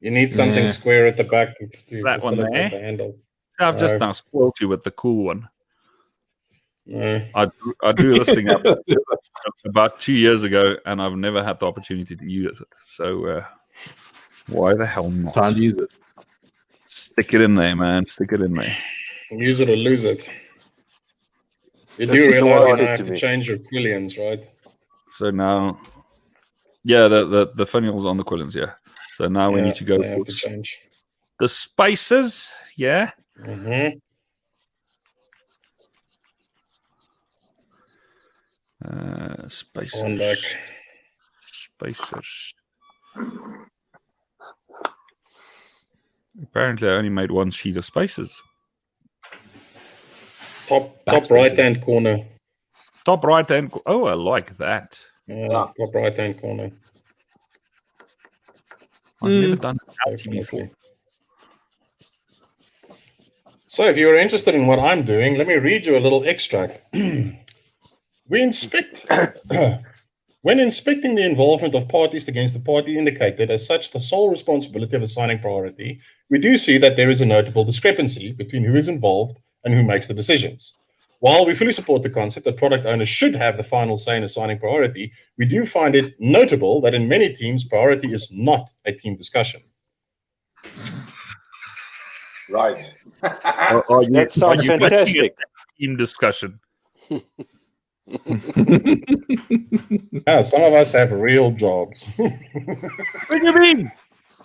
Speaker 2: You need something
Speaker 5: Yeah.
Speaker 2: square at the back to
Speaker 1: That one
Speaker 2: facilitate
Speaker 1: there?
Speaker 2: the handle.
Speaker 1: I've just
Speaker 2: No.
Speaker 1: now spoiled you with the cool one.
Speaker 2: No.
Speaker 1: I drew this thing up about 2 years ago, and I've never had the opportunity to use it. So why the hell not?
Speaker 5: Time to use it.
Speaker 1: Stick it in there, man. Stick it in there.
Speaker 2: Use it or lose it. You
Speaker 3: That's
Speaker 2: do
Speaker 3: the
Speaker 2: realize
Speaker 3: one
Speaker 2: you
Speaker 3: I
Speaker 2: now
Speaker 3: did
Speaker 2: have
Speaker 3: to
Speaker 2: to
Speaker 3: me.
Speaker 2: change your Quillions, right?
Speaker 3: So
Speaker 1: now, yeah, the funnels on the Quillons, yeah. So now we
Speaker 2: Yeah,
Speaker 1: need to go
Speaker 2: they have
Speaker 1: for
Speaker 2: to change.
Speaker 1: the spaces, yeah.
Speaker 2: Mm-hmm.
Speaker 1: Spacers.
Speaker 2: On back.
Speaker 1: Spacers. Apparently, I only made one sheet of spacers.
Speaker 2: Top
Speaker 5: Backspace.
Speaker 2: right hand corner.
Speaker 1: Top right hand. Oh, I like that.
Speaker 2: Top right hand corner.
Speaker 1: I've never done that
Speaker 2: Definitely.
Speaker 1: before.
Speaker 2: So if you're interested in what I'm doing, let me read you a little extract. We inspect. When inspecting the involvement of parties against the party indicated as such the sole responsibility of assigning priority, we do see that there is a notable discrepancy between who is involved and who makes the decisions. While we fully support the concept that product owners should have the final say in assigning priority, we do find it notable that in many teams, priority is not a team discussion.
Speaker 4: Right.
Speaker 3: That sounds fantastic.
Speaker 1: Team discussion.
Speaker 2: Yeah, some of us have real jobs.
Speaker 1: What do you mean?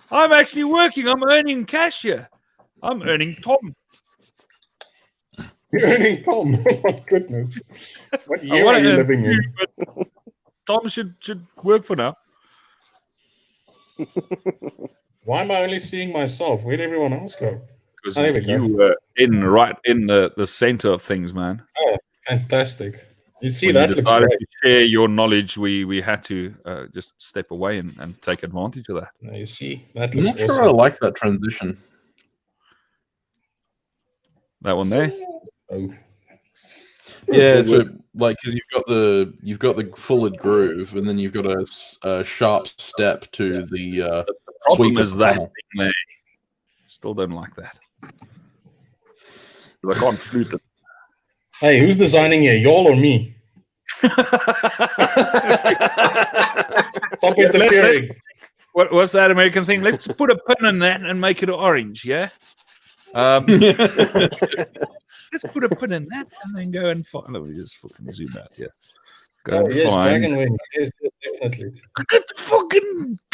Speaker 1: I'm actually working. I'm earning cash here. I'm earning Tom.
Speaker 2: You're earning Tom. Oh my goodness. What
Speaker 1: I
Speaker 2: year
Speaker 1: wanna
Speaker 2: are you
Speaker 1: earn
Speaker 2: living in?
Speaker 1: you, but Tom should work for now.
Speaker 2: Why am I only seeing myself? Where'd everyone else go?
Speaker 1: Because
Speaker 2: There we go.
Speaker 1: you were right in the center of things, man.
Speaker 2: Oh, fantastic. You see,
Speaker 1: When
Speaker 2: that
Speaker 1: you
Speaker 2: looks
Speaker 1: decided
Speaker 2: great.
Speaker 1: to share your knowledge, we had to just step away and take advantage of that.
Speaker 2: Now, you see, that
Speaker 5: I'm
Speaker 2: looks
Speaker 5: not sure
Speaker 2: awesome.
Speaker 5: I like that transition.
Speaker 1: That one there.
Speaker 2: Oh.
Speaker 5: Yeah, it's like because you've got the fullered groove, and then you've got a sharp step to the
Speaker 1: Problem
Speaker 5: sweep
Speaker 1: is
Speaker 5: of
Speaker 1: that
Speaker 5: panel.
Speaker 1: thing there. Still don't like that. I can't flute it.
Speaker 2: Hey, who's designing here? Y'all or me? Stop interfering.
Speaker 1: What's that American thing? Let's put a pin in that and make it orange, yeah? Let's put a pin in that and then go and find. Let me just fucking zoom out here. Go
Speaker 2: Oh,
Speaker 1: and
Speaker 2: yes,
Speaker 1: find.
Speaker 2: Dragon Wings. Yes, definitely.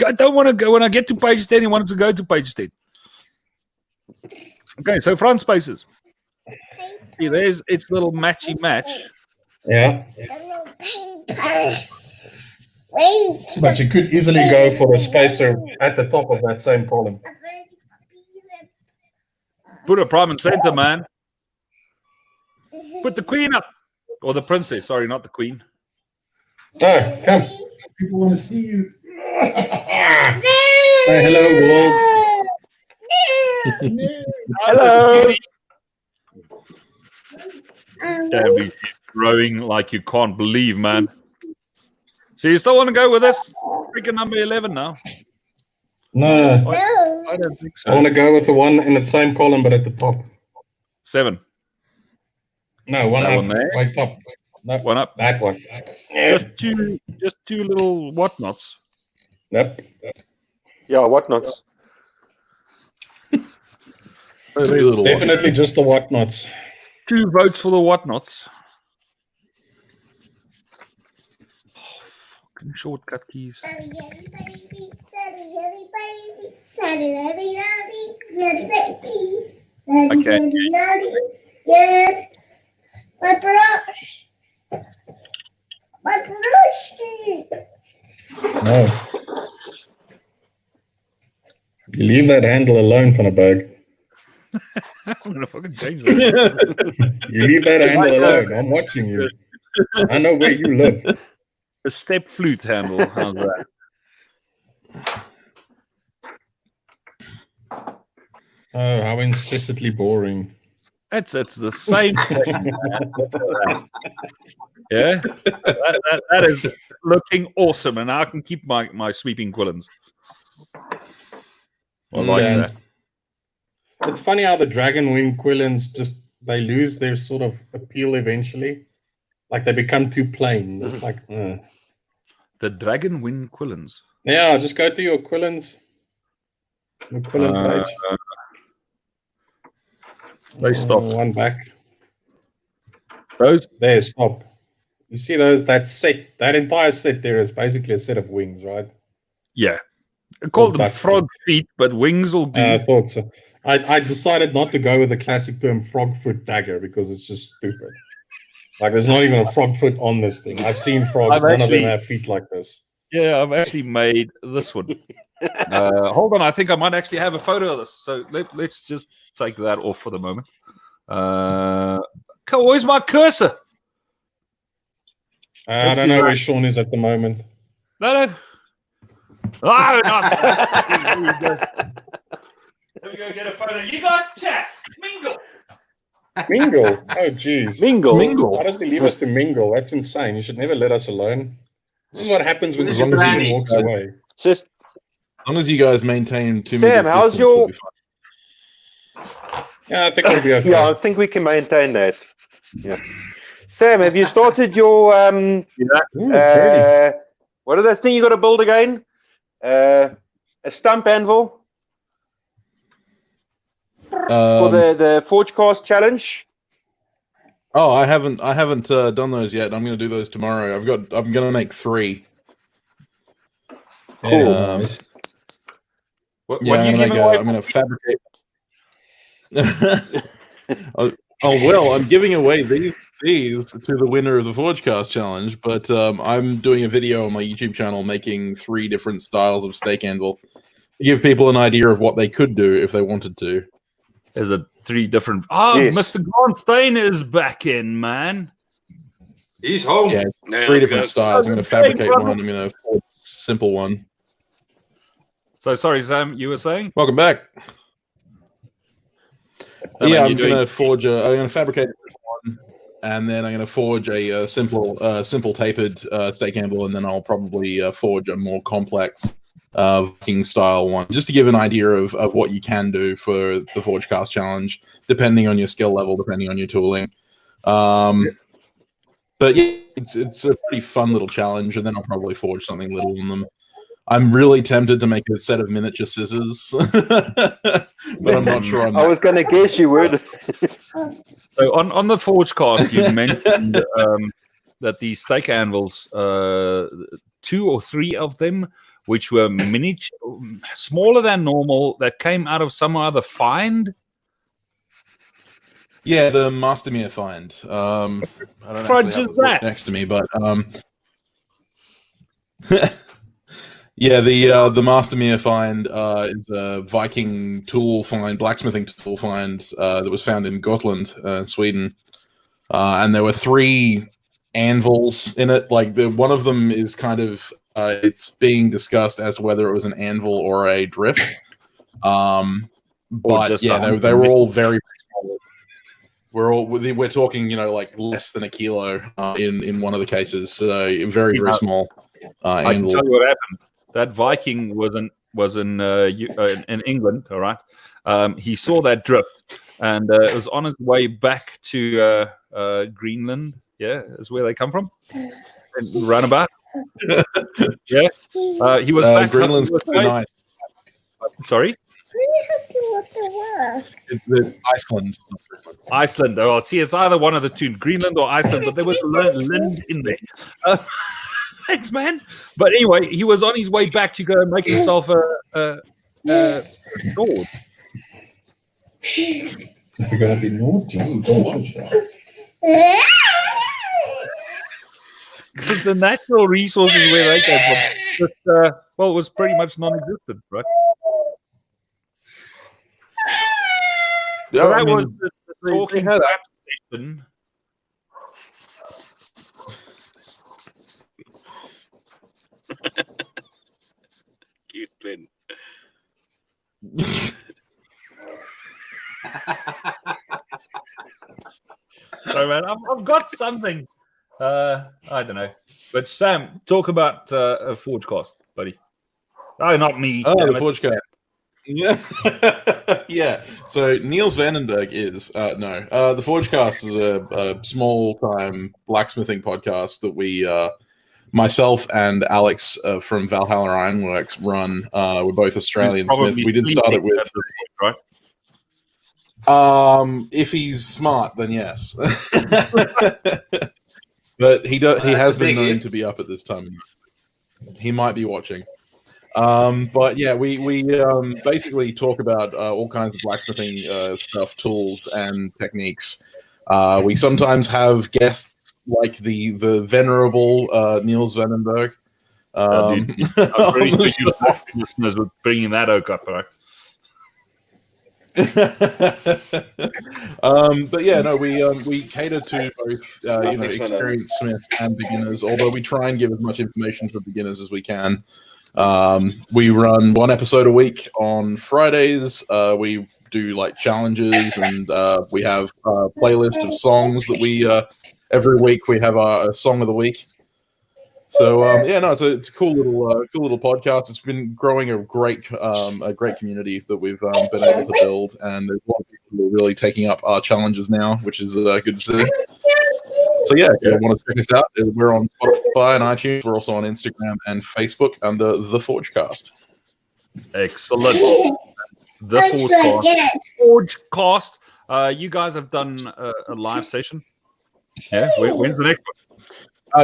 Speaker 1: I don't want to go. When I get to page 10, he wants to go to page 10. Okay, so front spaces. See, there's its little matchy match.
Speaker 2: Yeah. But you could easily go for a spacer at the top of that same column.
Speaker 1: Put a prime and center, man. Put the queen up. Or the princess. Sorry, not the queen.
Speaker 2: Oh, come. People want to see you. Say hello, world.
Speaker 3: Hello.
Speaker 1: Damn, he's growing like you can't believe, man. So you still want to go with this? Freaking number 11 now.
Speaker 2: No,
Speaker 1: I don't think
Speaker 2: I want
Speaker 1: so.
Speaker 2: to go with the one in the same column, but at the top.
Speaker 1: 7.
Speaker 2: No, one
Speaker 1: That
Speaker 2: up.
Speaker 1: one there?
Speaker 2: Right top. No,
Speaker 1: One up.
Speaker 2: that one.
Speaker 1: Just two little whatnots.
Speaker 2: Yep.
Speaker 3: Yeah, whatnots.
Speaker 2: Definitely just the whatnots.
Speaker 1: 2 votes for the whatnots. Oh, fucking shortcut keys. Okay.
Speaker 7: Yes. My brush. My brush.
Speaker 2: No. You leave that handle alone, Van der Berg.
Speaker 1: I'm gonna fucking change that.
Speaker 2: You leave that handle alone. I'm watching you. I know where you live.
Speaker 1: The step flute handle. How's that?
Speaker 2: Oh, how incessantly boring.
Speaker 1: It's the same thing, man. Yeah, that is looking awesome, and I can keep my sweeping Quillons. I like
Speaker 2: Yeah.
Speaker 1: that.
Speaker 2: It's funny how the Dragon Wing Quillons they lose their sort of appeal eventually. Like they become too plain. It's like,
Speaker 1: The Dragon Wing Quillons.
Speaker 2: yeah, just go to your Quillons. The Quillon page.
Speaker 1: They stop.
Speaker 2: One back.
Speaker 1: Those.
Speaker 2: There, stop. You see that entire set there is basically a set of wings, right?
Speaker 1: Yeah. I call them
Speaker 2: Duck
Speaker 1: frog feet, but wings will do.
Speaker 2: I thought so. I decided not to go with the classic term frog foot dagger because it's just stupid. Like there's not even a frog foot on this thing. I've seen frogs, none of them have feet like this.
Speaker 1: Yeah, I've actually made this one. Hold on, I think I might actually have a photo of this. So let's just take that off for the moment. Where's my cursor?
Speaker 2: I don't know where Sean is at the moment.
Speaker 1: No. Oh, not that. Let me go get a photo. You guys chat. Mingle.
Speaker 2: Mingle? Oh, jeez.
Speaker 3: Mingle.
Speaker 2: Why does he leave us to mingle? That's insane. You should never let us alone. This is what happens when
Speaker 5: As long as
Speaker 2: Susan
Speaker 5: you-
Speaker 2: walks away.
Speaker 3: Just
Speaker 5: As long as you guys maintain 2
Speaker 3: Sam,
Speaker 5: meters
Speaker 3: how's
Speaker 5: distance,
Speaker 3: your-
Speaker 5: we'll be fine.
Speaker 2: Yeah, I think we'll be okay.
Speaker 3: yeah, I think we can maintain that. Yeah. Sam, have you started your
Speaker 2: Ooh, birdie.
Speaker 3: what is that thing you got to build again? A stump anvil for the Forgecast challenge.
Speaker 5: Oh, I haven't done those yet. I'm going to do those tomorrow. I'm going to make 3.
Speaker 2: Very
Speaker 5: Um,
Speaker 2: nice.
Speaker 1: What
Speaker 5: Yeah,
Speaker 1: are you
Speaker 5: I'm
Speaker 1: giving
Speaker 5: going
Speaker 1: away?
Speaker 5: to fabricate. Well, I'm giving away these to the winner of the Forgecast challenge, but I'm doing a video on my YouTube channel making 3 different styles of stake anvil to give people an idea of what they could do if they wanted to.
Speaker 1: Is it 3 different? Oh,
Speaker 3: Yes.
Speaker 1: Mr. Grant Steiner is back in, man.
Speaker 4: He's home.
Speaker 5: Yeah,
Speaker 6: Yeah,
Speaker 5: 3
Speaker 6: let's
Speaker 5: different
Speaker 6: go.
Speaker 5: styles. I'm going to fabricate one. I'm going to forge a simple one.
Speaker 1: So sorry, Sam, you were saying?
Speaker 5: Welcome back.
Speaker 1: I mean,
Speaker 5: Yeah,
Speaker 1: you're
Speaker 5: I'm
Speaker 1: doing-
Speaker 5: going to forge I'm going to fabricate one, and then I'm going to forge a simple tapered stake anvil, and then I'll probably forge a more complex Viking style one, just to give an idea of what you can do for the Forgecast challenge, depending on your skill level, depending on your tooling. But yeah, it's a pretty fun little challenge, and then I'll probably forge something little in them. I'm really tempted to make a set of miniature scissors, but I'm not sure.
Speaker 3: I was going to guess you would.
Speaker 1: So on the Forgecast, you mentioned that the stake anvils, 2 or 3 of them, which were miniature, smaller than normal, that came out of some other find.
Speaker 5: Yeah, the Mastermere find. I don't
Speaker 1: Fudge
Speaker 5: actually have
Speaker 1: is
Speaker 5: the book
Speaker 1: that?
Speaker 5: next to me, but yeah, the Mastermere find is a Viking tool find, blacksmithing tool find that was found in Gotland, Sweden, and there were 3 anvils in it. Like one of them is kind of it's being discussed as to whether it was an anvil or a drift. But
Speaker 1: just
Speaker 5: yeah,
Speaker 1: a
Speaker 5: they were all very small. We're talking, like less than a kilo in one of the cases. So very small
Speaker 1: I can
Speaker 5: anvil.
Speaker 1: tell you what happened. That Viking was in England. All right, he saw that drift, and it was on his way back to Greenland. Yeah, is where they come from. And roundabout. Yeah, he was back.
Speaker 5: Greenland's pretty nice.
Speaker 1: Sorry,
Speaker 5: It's Iceland. Not Greenland.
Speaker 1: Iceland. Oh, see, it's either one of the two, Greenland or Iceland. But there was Lind in there. Thanks, man. But anyway, he was on his way back to go and make himself a sword.
Speaker 2: If you're going to be naughty, don't watch that.
Speaker 1: Because the natural resources where they came from, just, well, it was pretty much non-existent, right?
Speaker 5: Yeah,
Speaker 1: So that
Speaker 5: I mean,
Speaker 1: was the talking
Speaker 5: had
Speaker 1: crap session.
Speaker 6: Cute twin.
Speaker 1: So, man, I've got something. I don't know. But Sam, talk about a Forgecast, buddy. Oh, not me.
Speaker 5: Oh,
Speaker 1: damn
Speaker 5: the
Speaker 1: it.
Speaker 5: Forgecast. Yeah, yeah. So Niels Vandenberg is the Forgecast is a small-time blacksmithing podcast that we, myself and Alex from Valhalla Ironworks run. We're both Australian
Speaker 1: Probably
Speaker 5: smiths. We did start it with.
Speaker 1: right?
Speaker 5: If he's smart, then yes. But he has been known to be up at this time. He might be watching. But yeah, we basically talk about all kinds of blacksmithing stuff, tools, and techniques. We sometimes have guests like the venerable Niels Vandenberg.
Speaker 1: Dude, I'm pretty sure you listeners were bringing that oak up, right?
Speaker 5: But yeah, no, we cater to both experienced smiths and beginners. Although we try and give as much information for beginners as we can. We run 1 episode a week on Fridays. We do like challenges, and we have a playlist of songs that we every week we have a song of the week. So it's a cool little podcast. It's been growing a great community that we've been able to build, and there's a lot of people who are really taking up our challenges now, which is good to see. So yeah, if you want to check us out, we're on Spotify and iTunes. We're also on Instagram and Facebook under The Forgecast.
Speaker 1: Excellent. The Forgecast. You guys have done a live session. Yeah, when's the next one?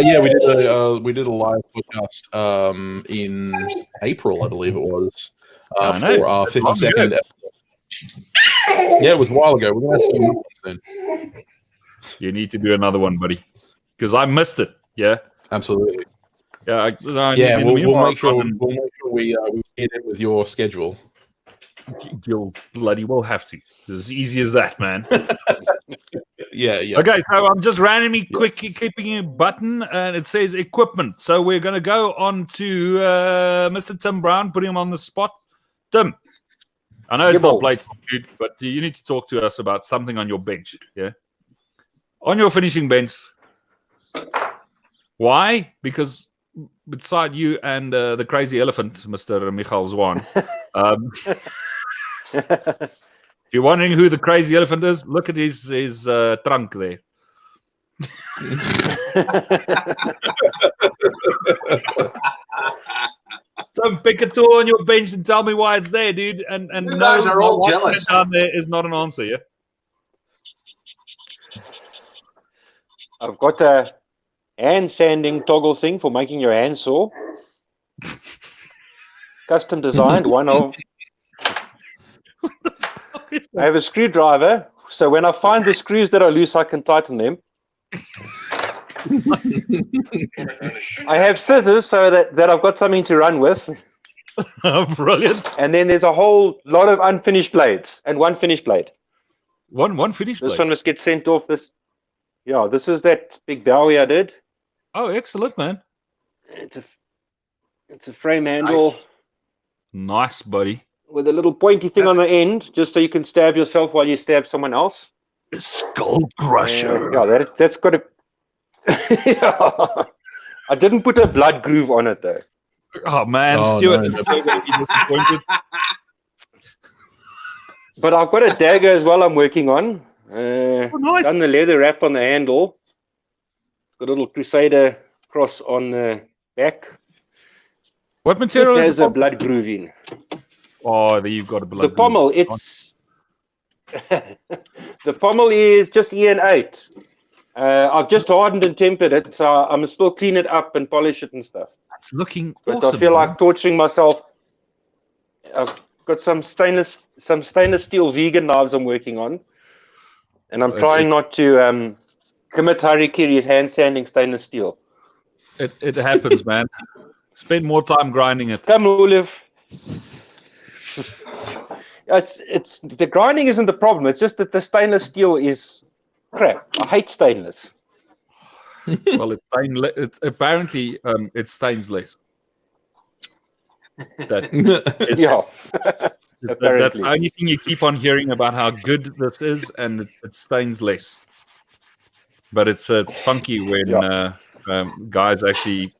Speaker 5: Yeah, we did a live podcast in April, I believe it was, for our 52nd episode. Yeah, it was a while ago. We're gonna have to do another one soon.
Speaker 1: You need to do another one, buddy, because I missed it. Yeah,
Speaker 5: absolutely.
Speaker 1: Yeah,
Speaker 5: we'll make sure we get it with your schedule.
Speaker 1: You'll bloody well have to. It's as easy as that, man.
Speaker 5: Yeah.
Speaker 1: Okay, so I'm just randomly quickly clipping a button, and it says equipment. So we're going to go on to Mr. Tim Brown, putting him on the spot. Tim, I know it's not Blade, dude, but you need to talk to us about something on your bench. Yeah, on your finishing bench. Why? Because beside you and the crazy elephant, Mr. Michael Zwan. If you're wondering who the crazy elephant is, look at his trunk there. So pick a tool on your bench and tell me why it's there, dude. And
Speaker 4: you guys are all jealous.
Speaker 1: Down there is not an answer, yeah?
Speaker 3: I've got a hand sanding toggle thing for making your hand saw. Custom designed, one of. I have a screwdriver, so when I find the screws that are loose, I can tighten them. I have scissors so that I've got something to run with.
Speaker 1: Brilliant.
Speaker 3: And then there's a whole lot of unfinished blades and one finished blade.
Speaker 1: One finished blade?
Speaker 3: This one must get sent off. This is that big Bowie I did.
Speaker 1: Oh, excellent, man.
Speaker 3: It's a frame handle.
Speaker 1: Nice, buddy.
Speaker 3: With a little pointy thing on the end, just so you can stab yourself while you stab someone else.
Speaker 1: A skull crusher.
Speaker 3: That's got a... I didn't put a blood groove on it, though.
Speaker 1: Oh, man. Stuart. No.
Speaker 3: But I've got a dagger as well I'm working on.
Speaker 1: Nice.
Speaker 3: Done the leather wrap on the handle. Got a little Crusader cross on the back.
Speaker 1: What material is
Speaker 3: it? There's a blood groove in.
Speaker 1: Oh, there you've got a blood.
Speaker 3: The pommel, it's the pommel is just EN8. I've just hardened and tempered it, so I must still clean it up and polish it and stuff.
Speaker 1: It's looking
Speaker 3: but
Speaker 1: awesome.
Speaker 3: I feel like torturing myself. I've got some stainless steel vegan knives I'm working on, and I'm trying not to commit harikiri hand sanding stainless steel.
Speaker 1: It happens, man. Spend more time grinding it.
Speaker 3: Come, Olive. It's the grinding isn't the problem. It's just that the stainless steel is crap. I hate stainless.
Speaker 1: Well, apparently it stains less. That's the only thing you keep on hearing about how good this is, and it stains less. But it's funky when guys actually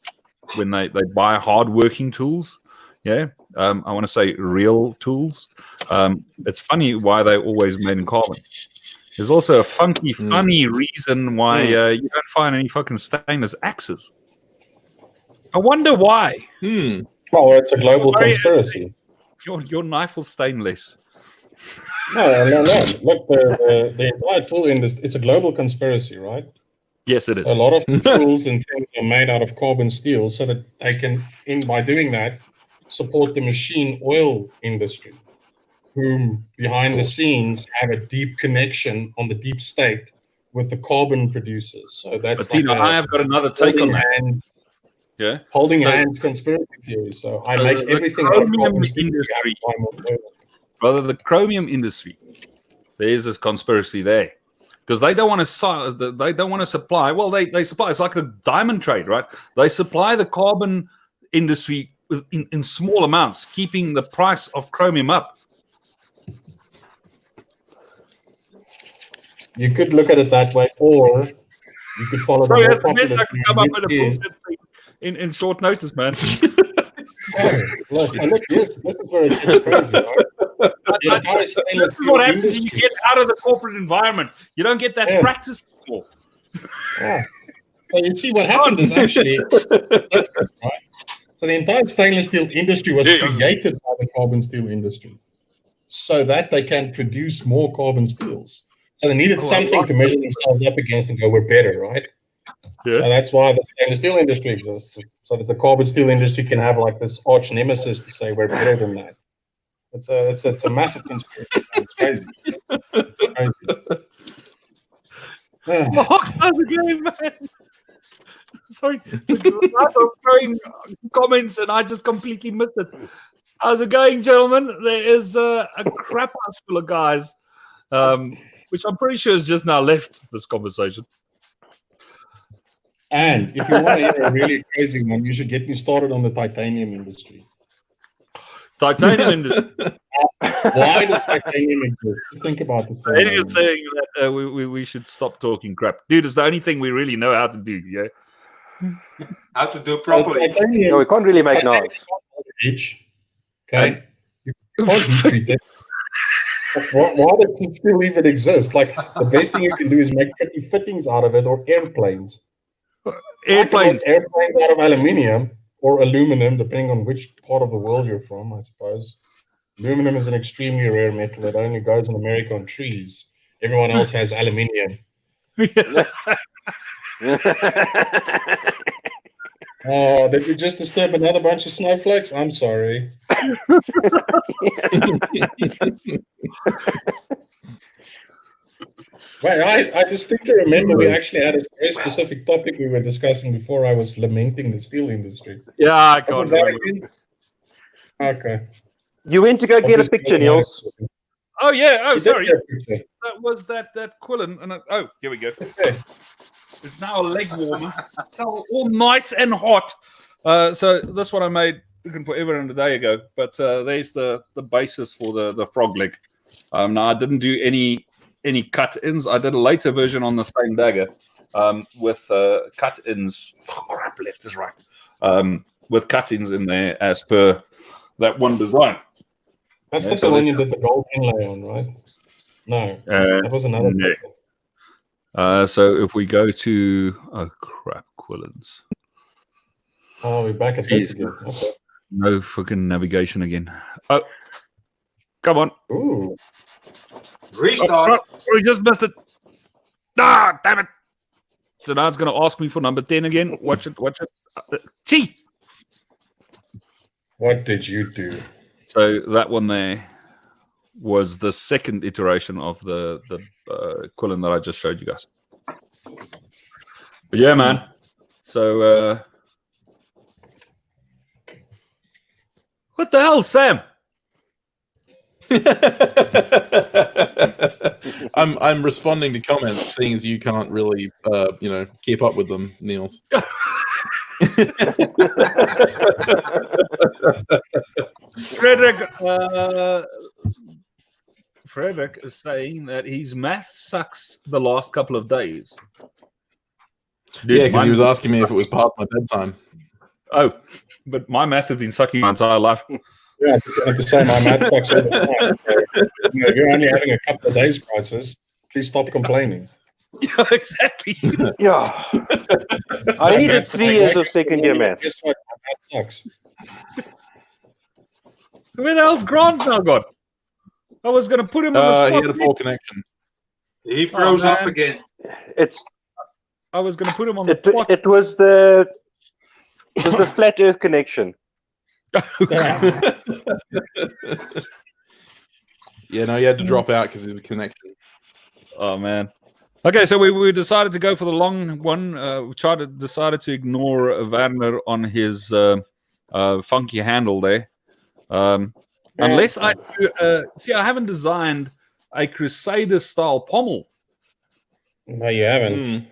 Speaker 1: when they buy hard-working tools. Yeah, I want to say real tools. It's funny why they're always made in carbon. There's also a funny reason why you don't find any fucking stainless axes. I wonder why.
Speaker 2: Well, it's a global conspiracy.
Speaker 1: Your knife will stain less.
Speaker 2: No. Look, the entire tool industry, it's a global conspiracy, right?
Speaker 1: Yes, it is.
Speaker 2: A lot of tools and things are made out of carbon steel so that they can, by doing that, support the machine oil industry, whom behind the scenes have a deep connection on the deep state with the carbon producers. So that's.
Speaker 1: But I have got another take on that.
Speaker 2: Holding hands conspiracy theory. So I make everything out of carbon steel.
Speaker 1: Brother, the chromium industry, there's this conspiracy there. Because they don't want to supply. Well, they supply. It's like the diamond trade, right? They supply the carbon industry in small amounts, keeping the price of chromium up.
Speaker 2: You could look at it that way, or you could follow
Speaker 1: Sorry,
Speaker 2: the
Speaker 1: that's the
Speaker 2: more
Speaker 1: best
Speaker 2: popular
Speaker 1: I can come up with a
Speaker 2: theory, which
Speaker 1: bullshit thing in short notice, man.
Speaker 2: look, this is where it gets crazy, right? The entire stainless
Speaker 1: This is
Speaker 2: steel
Speaker 1: what happens when you
Speaker 2: industry-
Speaker 1: get out of the corporate environment. You don't get that
Speaker 2: Yeah.
Speaker 1: practice anymore.
Speaker 2: Yeah. So you see what happened is actually right? So the entire stainless steel industry was created by the carbon steel industry so that they can produce more carbon steels. So they needed something to measure themselves up against and go, we're better, right?
Speaker 1: Yeah.
Speaker 2: So that's why the stainless steel industry exists, so that the carbon steel industry can have like this arch nemesis to say we're better than that. It's a massive conspiracy. It's crazy. It's crazy.
Speaker 1: Mark, how's it going, man? Sorry, I was throwing comments and I just completely missed it. How's it going, gentlemen? There is a crap house full of guys, which I'm pretty sure has just now left this conversation.
Speaker 2: And if you want to hear a really crazy one, you should get me started on the titanium industry.
Speaker 1: Titanium industry.
Speaker 2: Why does titanium exist? Just think about this. for a
Speaker 1: Eddie is
Speaker 2: moment.
Speaker 1: saying that we should stop talking crap. Dude, it's the only thing we really know how to do, yeah?
Speaker 4: How to do
Speaker 2: So
Speaker 4: properly.
Speaker 2: titanium-
Speaker 3: No, we can't really make noise.
Speaker 2: H, okay? You can't heat treat it. Why does it still even exist? Like, the best thing you can do is make pretty fittings out of it, or airplanes.
Speaker 1: Airplanes.
Speaker 2: Airplanes out of aluminium or aluminum, depending on which part of the world you're from, I suppose. Aluminum is an extremely rare metal that only grows in America on trees. Everyone else has aluminium. Oh, did we just disturb another bunch of snowflakes? I'm sorry. Wait, I distinctly remember we actually had a very specific topic we were discussing before I was lamenting the steel industry.
Speaker 1: Yeah, I
Speaker 2: What
Speaker 1: can't
Speaker 2: was that
Speaker 1: remember.
Speaker 2: again? Okay.
Speaker 3: You went to go get a
Speaker 2: Obviously,
Speaker 3: picture, Niels.
Speaker 1: Oh, yeah. Oh,
Speaker 2: You did
Speaker 1: sorry.
Speaker 2: get a picture.
Speaker 1: That was that Quillon. And oh, here we go.
Speaker 2: Okay.
Speaker 1: It's now a leg warmer. It's now all nice and hot. So this one I made looking forever and a day ago. But there's the basis for the frog leg. Now I didn't do any cut-ins. I did a later version on the same dagger with cut-ins. Oh, crap, left is right. With cut-ins in there as per that one design.
Speaker 2: That's
Speaker 1: Yeah,
Speaker 2: not
Speaker 1: so
Speaker 2: the one
Speaker 1: this-
Speaker 2: you did the gold inlay on, right? No, that was another.
Speaker 1: no.
Speaker 2: picture.
Speaker 1: So if we go to Quillons.
Speaker 2: Oh, we're back at this
Speaker 1: Jeez.
Speaker 2: again. Okay.
Speaker 1: No fucking navigation again. Oh, come on.
Speaker 2: Ooh.
Speaker 4: Restart.
Speaker 1: We just missed it. Ah, damn it. So now it's going to ask me for number 10 again. Watch it. Gee.
Speaker 2: What did you do?
Speaker 1: So that one there was the second iteration of the Quillon that I just showed you guys. But yeah, man. So what the hell, Sam?
Speaker 5: I'm responding to comments, seeing as you can't really, keep up with them, Niels.
Speaker 1: Frederick is saying that his math sucks the last couple of days. Dude,
Speaker 5: Yeah, because he
Speaker 1: mine-
Speaker 5: was asking me if it was past my bedtime.
Speaker 1: Oh, but my math has been sucking my entire life.
Speaker 2: Yeah, I have to say my math sucks all the time. So, if you're only having a couple of days crisis, please stop complaining.
Speaker 1: Yeah, exactly.
Speaker 3: Yeah. I
Speaker 2: My
Speaker 3: needed
Speaker 2: math-
Speaker 3: 3 years of second year maths.
Speaker 2: Guess what? My math sucks.
Speaker 1: So where the hell's Grant now gone? I was going to put him on the
Speaker 5: He
Speaker 1: spot.
Speaker 5: had a poor connection.
Speaker 4: He froze up
Speaker 1: man.
Speaker 4: again.
Speaker 3: It's
Speaker 1: I was going to put him on the spot.
Speaker 3: it was the flat Earth connection.
Speaker 5: Yeah, no, he had to drop out because of the connection.
Speaker 1: Oh man. Okay, so we decided to go for the long one. We decided to ignore Wagner on his funky handle there. Unless I do, see, I haven't designed a Crusader style pommel
Speaker 2: No, you haven't.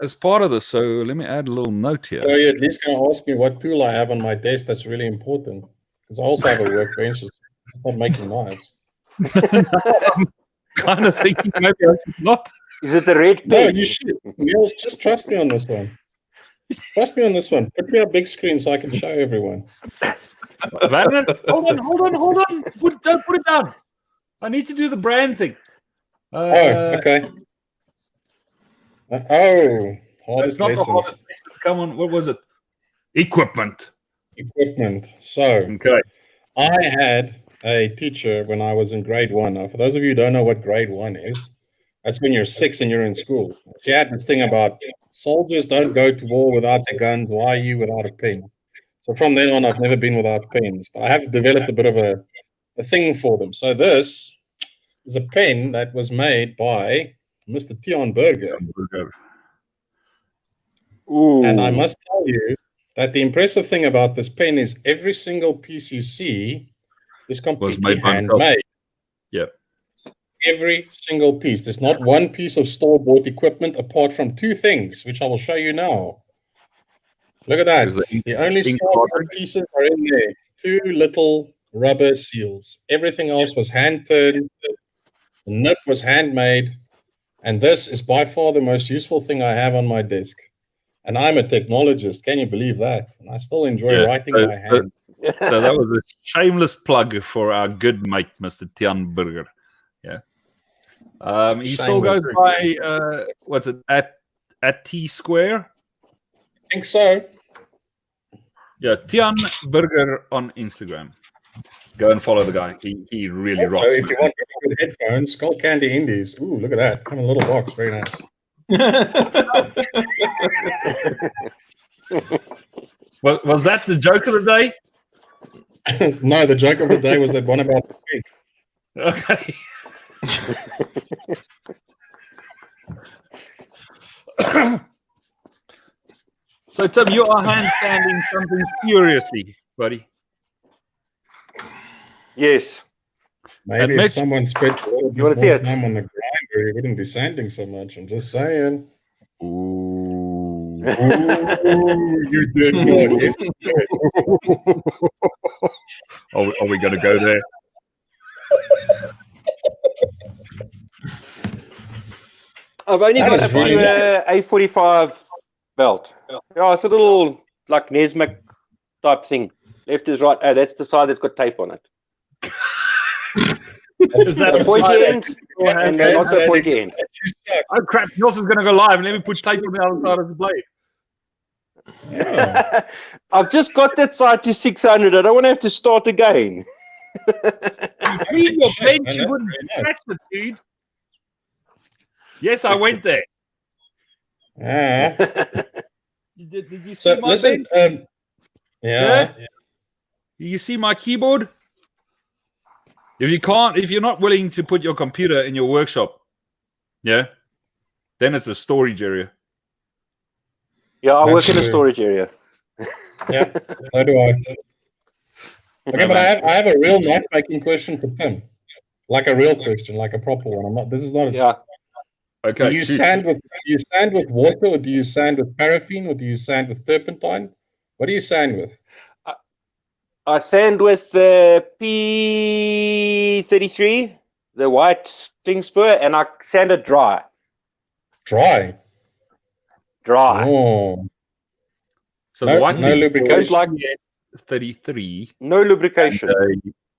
Speaker 1: as part of this. So let me add a little note here.
Speaker 2: So you at least can ask me what tool I have on my desk that's really important. Because I also have a workbench. It's not making knives.
Speaker 1: I'm kind of thinking maybe I should not.
Speaker 3: Is it the red
Speaker 2: No,
Speaker 3: pen?
Speaker 2: you should. Niels, just trust me on this one. Trust me on this one. Put me a big screen so I can show everyone.
Speaker 1: Werner, hold on. Don't put it down. I need to do the brand thing.
Speaker 2: Okay.
Speaker 1: It's
Speaker 2: Hardest
Speaker 1: not the
Speaker 2: lessons.
Speaker 1: hardest lesson. Come on, what was it? Equipment.
Speaker 2: So,
Speaker 1: Okay.
Speaker 2: I had a teacher when I was in grade 1. Now, for those of you who don't know what grade 1 is, that's when you're 6 and you're in school. She had this thing about soldiers don't go to war without their guns. Why are you without a pen? So from then on, I've never been without pens. But I have developed a bit of a thing for them. So this is a pen that was made by Mr. Tion Berger.
Speaker 3: Ooh.
Speaker 2: And I must tell you that the impressive thing about this pen is every single piece you see is completely
Speaker 1: made by himself.
Speaker 2: handmade.
Speaker 1: Yep.
Speaker 2: Every single piece. There's not one piece of store-bought equipment apart from 2 things, which I will show you now. Look at that.
Speaker 1: Is the
Speaker 2: The only
Speaker 1: ink
Speaker 2: store-bought
Speaker 1: cartridge?
Speaker 2: pieces are in there. 2 little rubber seals. Everything else was hand-turned. The nib was handmade. And this is by far the most useful thing I have on my desk. And I'm a technologist. Can you believe that? And I still enjoy writing by hand.
Speaker 1: So that was a shameless plug for our good mate, Mr. Tion Berger. Yeah. He still goes by what's it at T Square?
Speaker 2: I think so.
Speaker 1: Yeah, Tion Berger on Instagram. Go and follow the guy. He really
Speaker 2: So
Speaker 1: rocks.
Speaker 2: if you want good headphones, Skull Candy Indies. Ooh, look at that. Come in a little box. Very nice.
Speaker 1: Was that the joke of the day?
Speaker 2: No, the joke of the day was that one about this week.
Speaker 1: Okay. So, Tim, you are handstanding something furiously, buddy.
Speaker 3: Yes.
Speaker 2: Maybe
Speaker 1: And
Speaker 2: if
Speaker 1: Mitch-
Speaker 2: someone spent a little bit
Speaker 3: You wanna
Speaker 2: more
Speaker 3: see it?
Speaker 2: time on the grinder, he wouldn't be sanding so much. I'm just saying.
Speaker 1: Ooh.
Speaker 2: Ooh, you did not. Yes, you did.
Speaker 1: Are we going to go there?
Speaker 3: I've only
Speaker 2: That
Speaker 3: got
Speaker 2: is
Speaker 3: a
Speaker 2: funny.
Speaker 3: A45 belt. Yeah, it's a little like Nesmic type thing. Left is right. Oh, that's the side that's got tape on it.
Speaker 1: Is that
Speaker 3: The pointy end and
Speaker 2: Okay,
Speaker 3: not the pointy end.
Speaker 2: You suck.
Speaker 1: Oh, crap. Nelson's going to go live. Let me put tape on the other side of the blade.
Speaker 2: Yeah.
Speaker 3: I've just got that side to 600. I don't want to have to start again.
Speaker 1: Leave your
Speaker 2: Shit,
Speaker 1: bench.
Speaker 2: man,
Speaker 1: You
Speaker 2: that's
Speaker 1: wouldn't
Speaker 2: very nice.
Speaker 1: scratch it, dude. Yes, I went there.
Speaker 2: Yeah.
Speaker 1: Did you see
Speaker 2: So
Speaker 1: my
Speaker 2: listen.
Speaker 1: bench?
Speaker 2: Yeah.
Speaker 1: You see my keyboard? If you're not willing to put your computer in your workshop, yeah, then it's a storage area.
Speaker 3: Yeah, I work
Speaker 2: That's
Speaker 3: in a
Speaker 2: true.
Speaker 3: storage area.
Speaker 2: Yeah. So do I. Okay, but I have a real knife making question for Tim. Like a real question, like a proper one. I'm not. This is not.
Speaker 3: Yeah.
Speaker 1: Okay.
Speaker 2: Do you
Speaker 1: shoot.
Speaker 2: sand with water, or do you sand with paraffin, or do you sand with turpentine? What do you sand with?
Speaker 3: I sand with the P33, the white cling spur, and I sand it dry.
Speaker 2: Dry.
Speaker 3: Dry.
Speaker 2: Oh.
Speaker 1: So
Speaker 2: No-
Speaker 1: the white
Speaker 2: no
Speaker 1: thing
Speaker 2: lubrication.
Speaker 1: is like 33.
Speaker 3: No lubrication.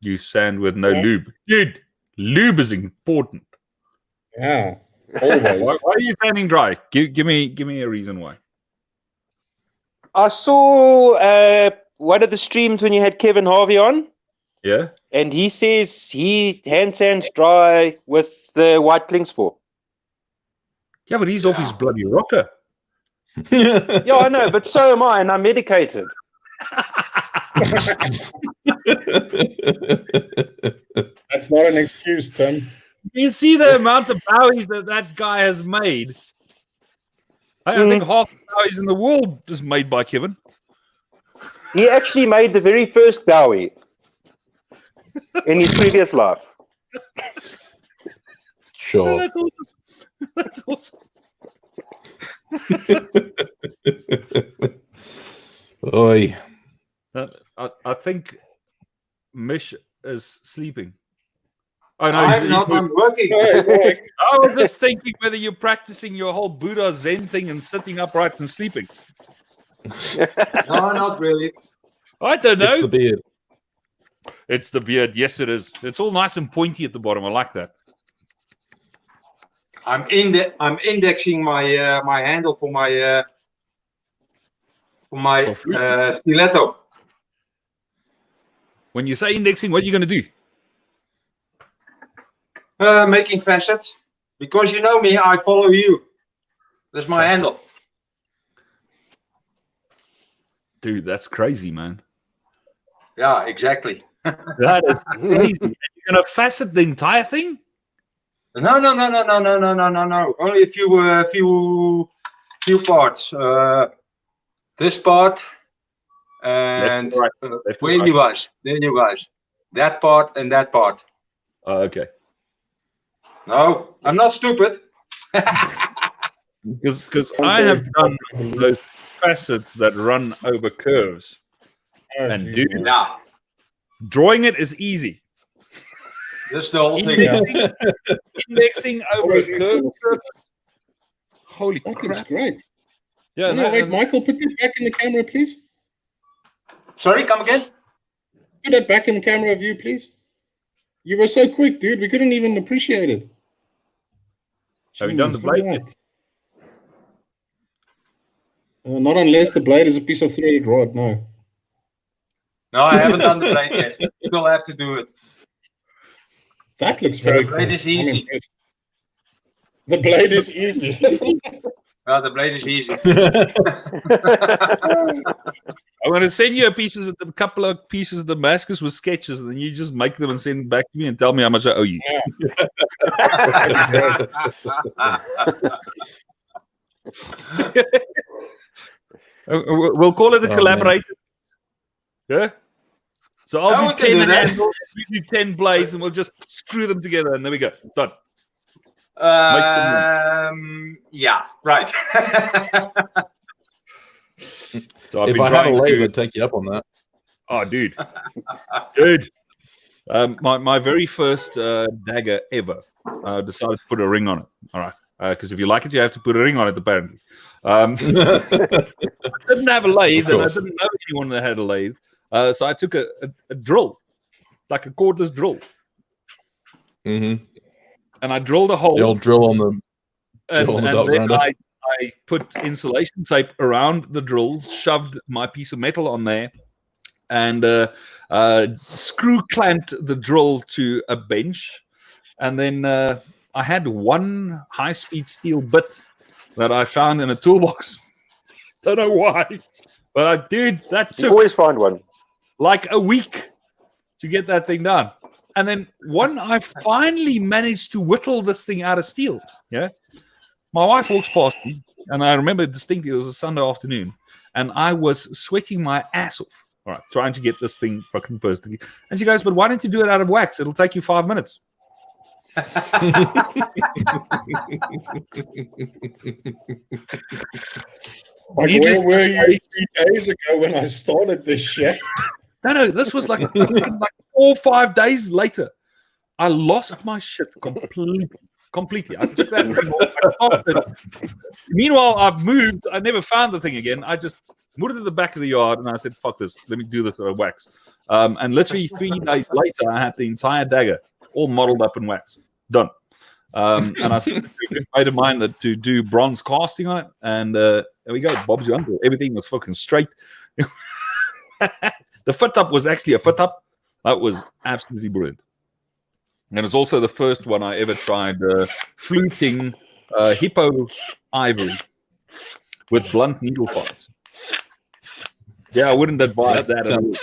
Speaker 1: You sand with no lube. Dude, lube is important.
Speaker 2: Yeah. Always.
Speaker 1: Why are you sanding dry? Give me a reason why.
Speaker 3: I saw one of the streams when you had Kevin Harvey on,
Speaker 1: Yeah.
Speaker 3: and he says he hand sands dry with the white cling spur.
Speaker 1: Yeah, but he's off his bloody rocker.
Speaker 3: Yeah, I know, but so am I, and I'm medicated.
Speaker 2: That's not an excuse, Tim.
Speaker 1: You see the amount of bowies that guy has made. I think half the bowies in the world is made by Kevin.
Speaker 3: He actually made the very first Bowie. In his previous life.
Speaker 5: Sure.
Speaker 1: That's awesome. That's awesome.
Speaker 5: Oi.
Speaker 1: I think Mish is sleeping. Oh no,
Speaker 4: I'm not. I'm working.
Speaker 2: Right.
Speaker 1: I was just thinking whether you're practicing your whole Buddha Zen thing and sitting upright and sleeping.
Speaker 4: No, not really.
Speaker 1: I don't know.
Speaker 5: It's the beard.
Speaker 1: It's the beard. Yes, it is. It's all nice and pointy at the bottom. I like that.
Speaker 4: I'm indexing my my handle for my stiletto.
Speaker 1: When you say indexing, what are you going to do?
Speaker 4: Making facets. Because you know me, I follow you. That's my handle.
Speaker 1: Dude, that's crazy, man.
Speaker 4: Yeah, exactly.
Speaker 1: That is crazy. You're going to facet the entire thing?
Speaker 4: No. Only a few parts. This part and
Speaker 1: Left to right. Left to
Speaker 4: where
Speaker 1: right.
Speaker 4: you guys? There you guys. That part and that part.
Speaker 1: Oh, okay.
Speaker 4: No, I'm not stupid.
Speaker 1: Because I have done those facets that run over curves. And dude,
Speaker 4: Yeah,
Speaker 1: drawing it is easy.
Speaker 4: that's the whole thing.
Speaker 1: Indexing over a curved surface. Holy
Speaker 2: That looks
Speaker 1: crap.
Speaker 2: great.
Speaker 1: Yeah,
Speaker 2: No, wait, Michael, put that back in the camera, please.
Speaker 4: Sorry, come again?
Speaker 2: Put that back in the camera view, please. You were so quick, dude. We couldn't even appreciate it.
Speaker 1: Have you done the
Speaker 2: Jeez, look at
Speaker 1: blade?
Speaker 2: that. Not unless the blade is a piece of threaded rod, no.
Speaker 4: No, I haven't done the blade yet. Still have to do it.
Speaker 2: That looks
Speaker 4: So
Speaker 2: very
Speaker 4: the blade
Speaker 2: cool.
Speaker 4: is easy.
Speaker 2: I'm impressed. The blade is easy.
Speaker 4: The blade is easy.
Speaker 1: I'm going to send you a couple of pieces of Damascus with sketches, and then you just make them and send them back to me and tell me how much I owe you. We'll call it a collaboration. Yeah? So I'll
Speaker 4: we
Speaker 1: do
Speaker 4: can
Speaker 1: 10
Speaker 4: do that.
Speaker 1: handles, you do 10 blades, and we'll just screw them together, and there we go. Done.
Speaker 4: Yeah, right.
Speaker 1: So I've
Speaker 5: If
Speaker 1: been
Speaker 5: I had a
Speaker 1: trying
Speaker 5: lathe,
Speaker 1: to-
Speaker 5: I'd take you up on that.
Speaker 1: Oh, dude. Dude. My very first dagger ever decided to put a ring on it. All right. Because if you like it, you have to put a ring on it, apparently. I didn't have a lathe, and I didn't know anyone that had a lathe. So I took a drill, like a cordless drill,
Speaker 5: Mm-hmm.
Speaker 1: and I drilled a hole.
Speaker 5: The old drill on the
Speaker 1: and
Speaker 5: drill on the
Speaker 1: and
Speaker 5: belt
Speaker 1: then
Speaker 5: grinder.
Speaker 1: I put insulation tape around the drill, shoved my piece of metal on there, and screw clamped the drill to a bench. And then I had one high-speed steel bit that I found in a toolbox. Don't know why, but that
Speaker 3: You
Speaker 1: took
Speaker 3: always find one.
Speaker 1: like a week to get that thing done. And then I finally managed to whittle this thing out of steel. Yeah. My wife walks past me, and I remember distinctly it was a Sunday afternoon, and I was sweating my ass off, all right, trying to get this thing fucking perfectly. And she goes, "But why don't you do it out of wax? It'll take you 5 minutes."
Speaker 2: Like,
Speaker 1: Needless
Speaker 2: where were you 3 days ago when I started this shit?
Speaker 1: No, this was like 4 or 5 days later. I lost my shit completely. I took that thing off. I stopped it. Meanwhile, I've moved. I never found the thing again. I just moved it to the back of the yard, and I said, "Fuck this. Let me do this with wax." And literally 3 days later, I had the entire dagger all modeled up in wax. Done. And I made a mind that to do bronze casting on it, and there we go. Bob's your uncle. Everything was fucking straight. The fit up was actually a fit up. That was absolutely brilliant. And it's also the first one I ever tried fluting hippo ivory with blunt needle files. Yeah, I wouldn't advise that at all.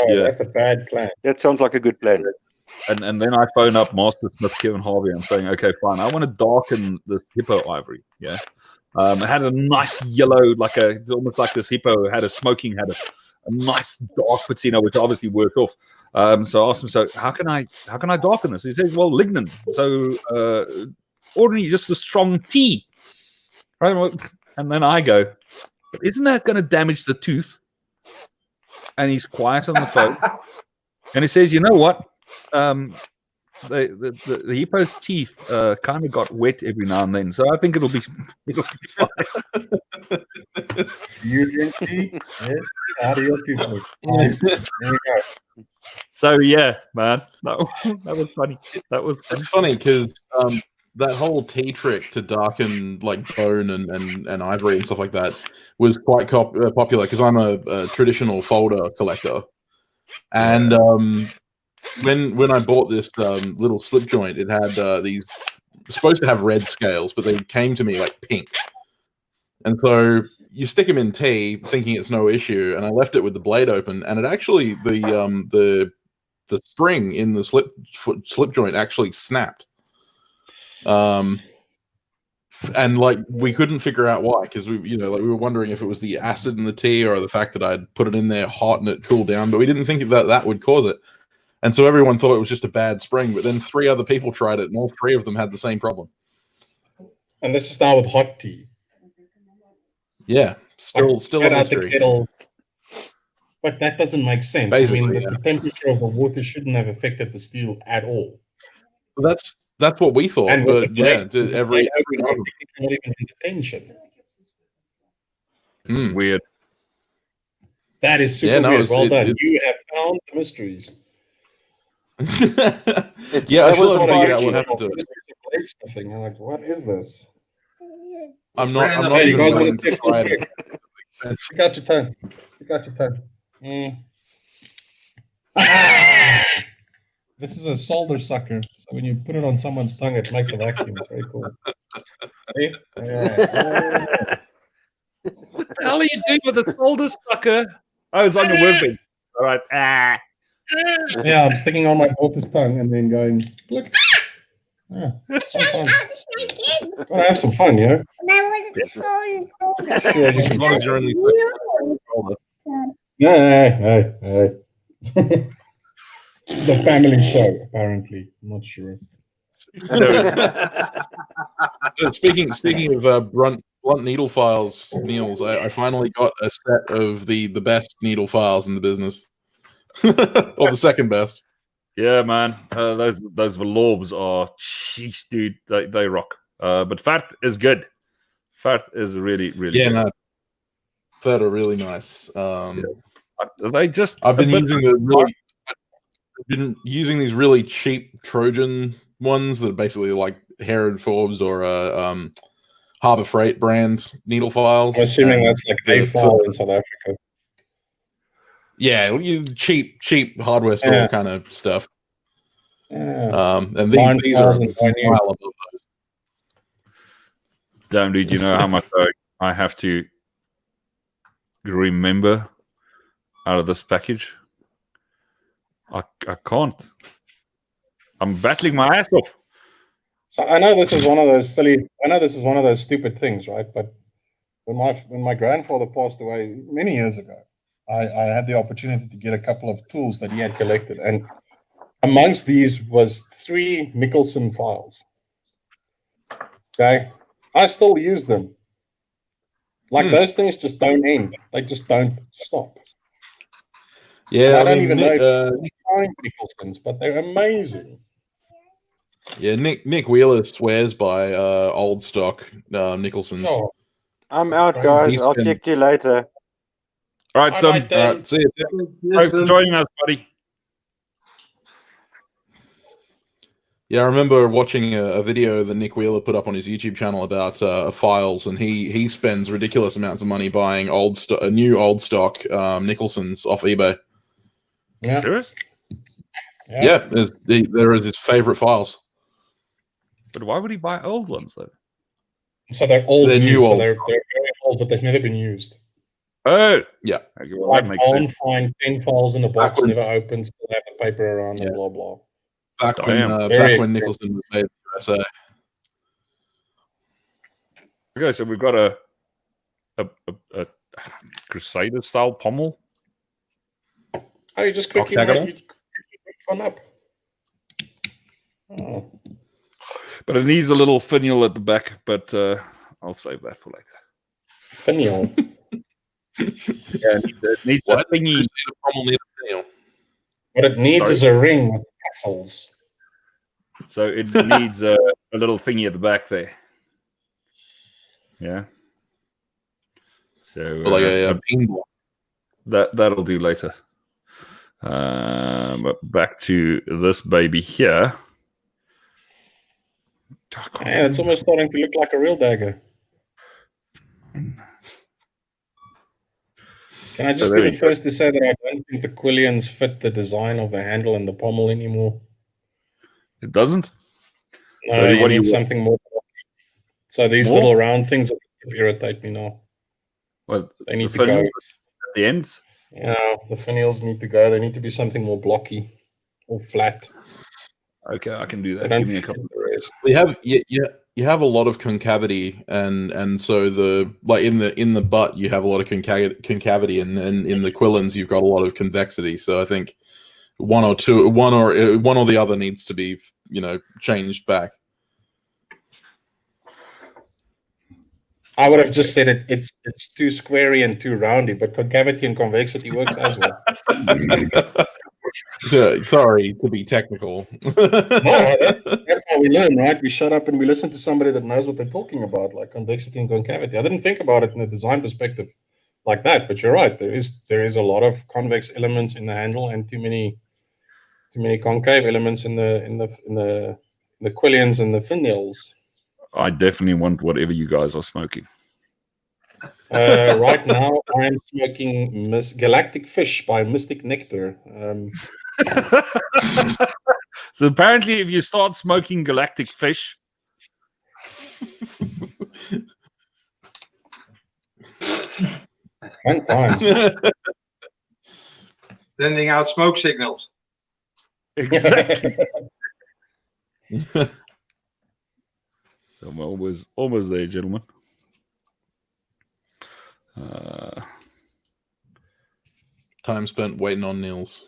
Speaker 2: Oh,
Speaker 1: Yeah.
Speaker 2: that's a bad plan.
Speaker 3: That sounds like a good plan.
Speaker 1: And then I phone up Master Smith Kevin Harvey and saying, "Okay, fine, I want to darken this hippo ivory." Yeah, it had a nice yellow, it's almost like this hippo had a smoking habit. nice dark patina, which obviously worked off. So I asked him, so how can I darken this? He says, well, lignin. So ordinarily just a strong tea, right? And then I go, but isn't that going to damage the tooth? And he's quiet on the phone, and he says, you know what? The hippo's teeth kind of got wet every now and then, so I think it'll be fine.
Speaker 2: You drink tea? Yes. How do you tooth? There you go.
Speaker 1: So yeah, man, that was funny. That was funny.
Speaker 5: It's funny because that whole tea trick to darken like bone and ivory and stuff like that was quite popular because I'm a traditional folder collector, and when I bought this little slip joint, it had these supposed to have red scales, but they came to me like pink, and so you stick them in tea thinking it's no issue, and I left it with the blade open, and it actually the spring in the slip joint actually snapped. And like we couldn't figure out why, because we were wondering if it was the acid in the tea or the fact that I'd put it in there hot and it cooled down, but we didn't think that would cause it. And so everyone thought it was just a bad spring, but then 3 other people tried it and all 3 of them had the same problem.
Speaker 2: And this is now with hot tea.
Speaker 5: Yeah, still a mystery.
Speaker 2: But that doesn't make sense.
Speaker 5: Basically,
Speaker 2: the temperature of the water shouldn't have affected the steel at all.
Speaker 5: That's what we thought,
Speaker 2: And
Speaker 5: but yeah,
Speaker 2: not even in tension.
Speaker 1: Weird.
Speaker 2: That is super weird. Well done. You have found the mysteries.
Speaker 5: Yeah, I still haven't figured out what happened to it.
Speaker 2: Bladesmithing. I'm like, what is this?
Speaker 5: I'm not even willing to try it.
Speaker 2: Stick out your tongue. Stick out your tongue. This is a solder sucker. So when you put it on someone's tongue, it makes a vacuum. It's very cool. See?
Speaker 1: What the hell are you doing with a solder sucker? Oh, it's on your workbench. All right.
Speaker 2: Yeah, I'm sticking on my daughter's tongue and then going, look. Yeah, some fun. Gotta have some fun, you know?
Speaker 5: As long as you're only
Speaker 2: Hey. This is a family show, apparently. I'm not sure.
Speaker 5: Speaking of blunt needle files, Niels, I finally got a set of the best needle files in the business, or the second best.
Speaker 1: Yeah, man. Those Velorbs are, jeez, dude, they rock. But Fat is good. Fat is really good.
Speaker 5: No, that are really nice.
Speaker 1: They just.
Speaker 5: I've been using these really cheap Trojan ones that are basically like Herod Forbes or Harbor Freight brand needle files.
Speaker 2: I'm assuming that's like a file in South Africa.
Speaker 5: Yeah, cheap hardware store kind of stuff.
Speaker 2: Yeah.
Speaker 5: And these are a mile above those.
Speaker 1: Damn, dude, you know how much I have to remember out of this package? I can't. I'm battling my ass off.
Speaker 2: So I know this is one of those stupid things, right? But when my grandfather passed away many years ago, I had the opportunity to get a couple of tools that he had collected, and amongst these was 3 Michelson files. Okay, I still use them. Like those things just don't end; they just don't stop.
Speaker 5: Yeah,
Speaker 2: I don't even know if they find Michelsons, but they're amazing.
Speaker 5: Yeah, Nick Wheeler swears by old stock Nicholsons.
Speaker 2: Oh,
Speaker 3: I'm out, guys. I'll check you later.
Speaker 1: All right,
Speaker 2: All right,
Speaker 5: see you.
Speaker 1: thanks for joining us, buddy.
Speaker 5: Yeah, I remember watching a video that Nick Wheeler put up on his YouTube channel about files, and he spends ridiculous amounts of money buying new old stock Nicholsons off eBay.
Speaker 2: Yeah.
Speaker 1: Serious?
Speaker 5: Yeah, there is his favorite files.
Speaker 1: But why would he buy old ones though?
Speaker 2: So they're old.
Speaker 5: They're new old.
Speaker 2: So they're very old, but they've never been used.
Speaker 1: Oh,
Speaker 5: yeah.
Speaker 1: Okay, well,
Speaker 2: Like
Speaker 1: that makes sense.
Speaker 2: find 10 files in a box,
Speaker 5: Back when-
Speaker 2: never opened, still have the paper around, and blah blah.
Speaker 5: Back
Speaker 2: Very
Speaker 5: when Nicholson was made in the USA.
Speaker 1: Okay, so we've got a Crusader style pommel.
Speaker 2: Oh, you just quickly
Speaker 5: Octagonal?
Speaker 2: make one up. Oh.
Speaker 1: But it needs a little finial at the back, but I'll save that for later.
Speaker 2: Finial.
Speaker 1: Yeah, it needs a
Speaker 5: What?
Speaker 1: thingy.
Speaker 2: What it needs
Speaker 1: Sorry?
Speaker 2: is a ring with tassels.
Speaker 1: So it needs a little thingy at the back there. Yeah. So
Speaker 5: Like a pinball.
Speaker 1: that'll do later. But back to this baby here.
Speaker 2: Yeah, it's almost starting to look like a real dagger. Can I just
Speaker 1: So
Speaker 2: be
Speaker 1: there
Speaker 2: the
Speaker 1: you go.
Speaker 2: first to say that I don't think the Quillions fit the design of the handle and the pommel anymore?
Speaker 1: It doesn't?
Speaker 2: No,
Speaker 1: So
Speaker 2: you
Speaker 1: what do
Speaker 2: need
Speaker 1: you want?
Speaker 2: something more. So these
Speaker 1: More?
Speaker 2: little round things that irritate me now.
Speaker 1: Well,
Speaker 2: They need to
Speaker 1: finial
Speaker 2: go.
Speaker 1: at the ends?
Speaker 2: Yeah, the finials need to go. They need to be something more blocky or flat.
Speaker 1: Okay, I can do
Speaker 2: They
Speaker 1: that.
Speaker 2: don't
Speaker 1: Give me a
Speaker 2: fit
Speaker 1: couple.
Speaker 2: the rest.
Speaker 5: We have you have a lot of concavity, and so the like in the butt you have a lot of concavity, and then in the Quillons you've got a lot of convexity. So I think one or the other needs to be changed back.
Speaker 2: I would have just said it's too squarey and too roundy, but concavity and convexity works as well.
Speaker 5: Sorry to be technical.
Speaker 2: No, that's how we learn, right? We shut up and we listen to somebody that knows what they're talking about, like convexity and concavity. I didn't think about it in a design perspective like that, but you're right. There is a lot of convex elements in the handle and too many concave elements in the Quillions and the finials.
Speaker 1: I definitely want whatever you guys are smoking.
Speaker 2: Right now, I'm smoking Galactic Fish by Mystic Nectar.
Speaker 1: So apparently, if you start smoking Galactic Fish,
Speaker 2: Fun times.
Speaker 4: Sending out smoke signals.
Speaker 1: exactly. So I'm almost there, gentlemen.
Speaker 5: Time spent waiting on Nils.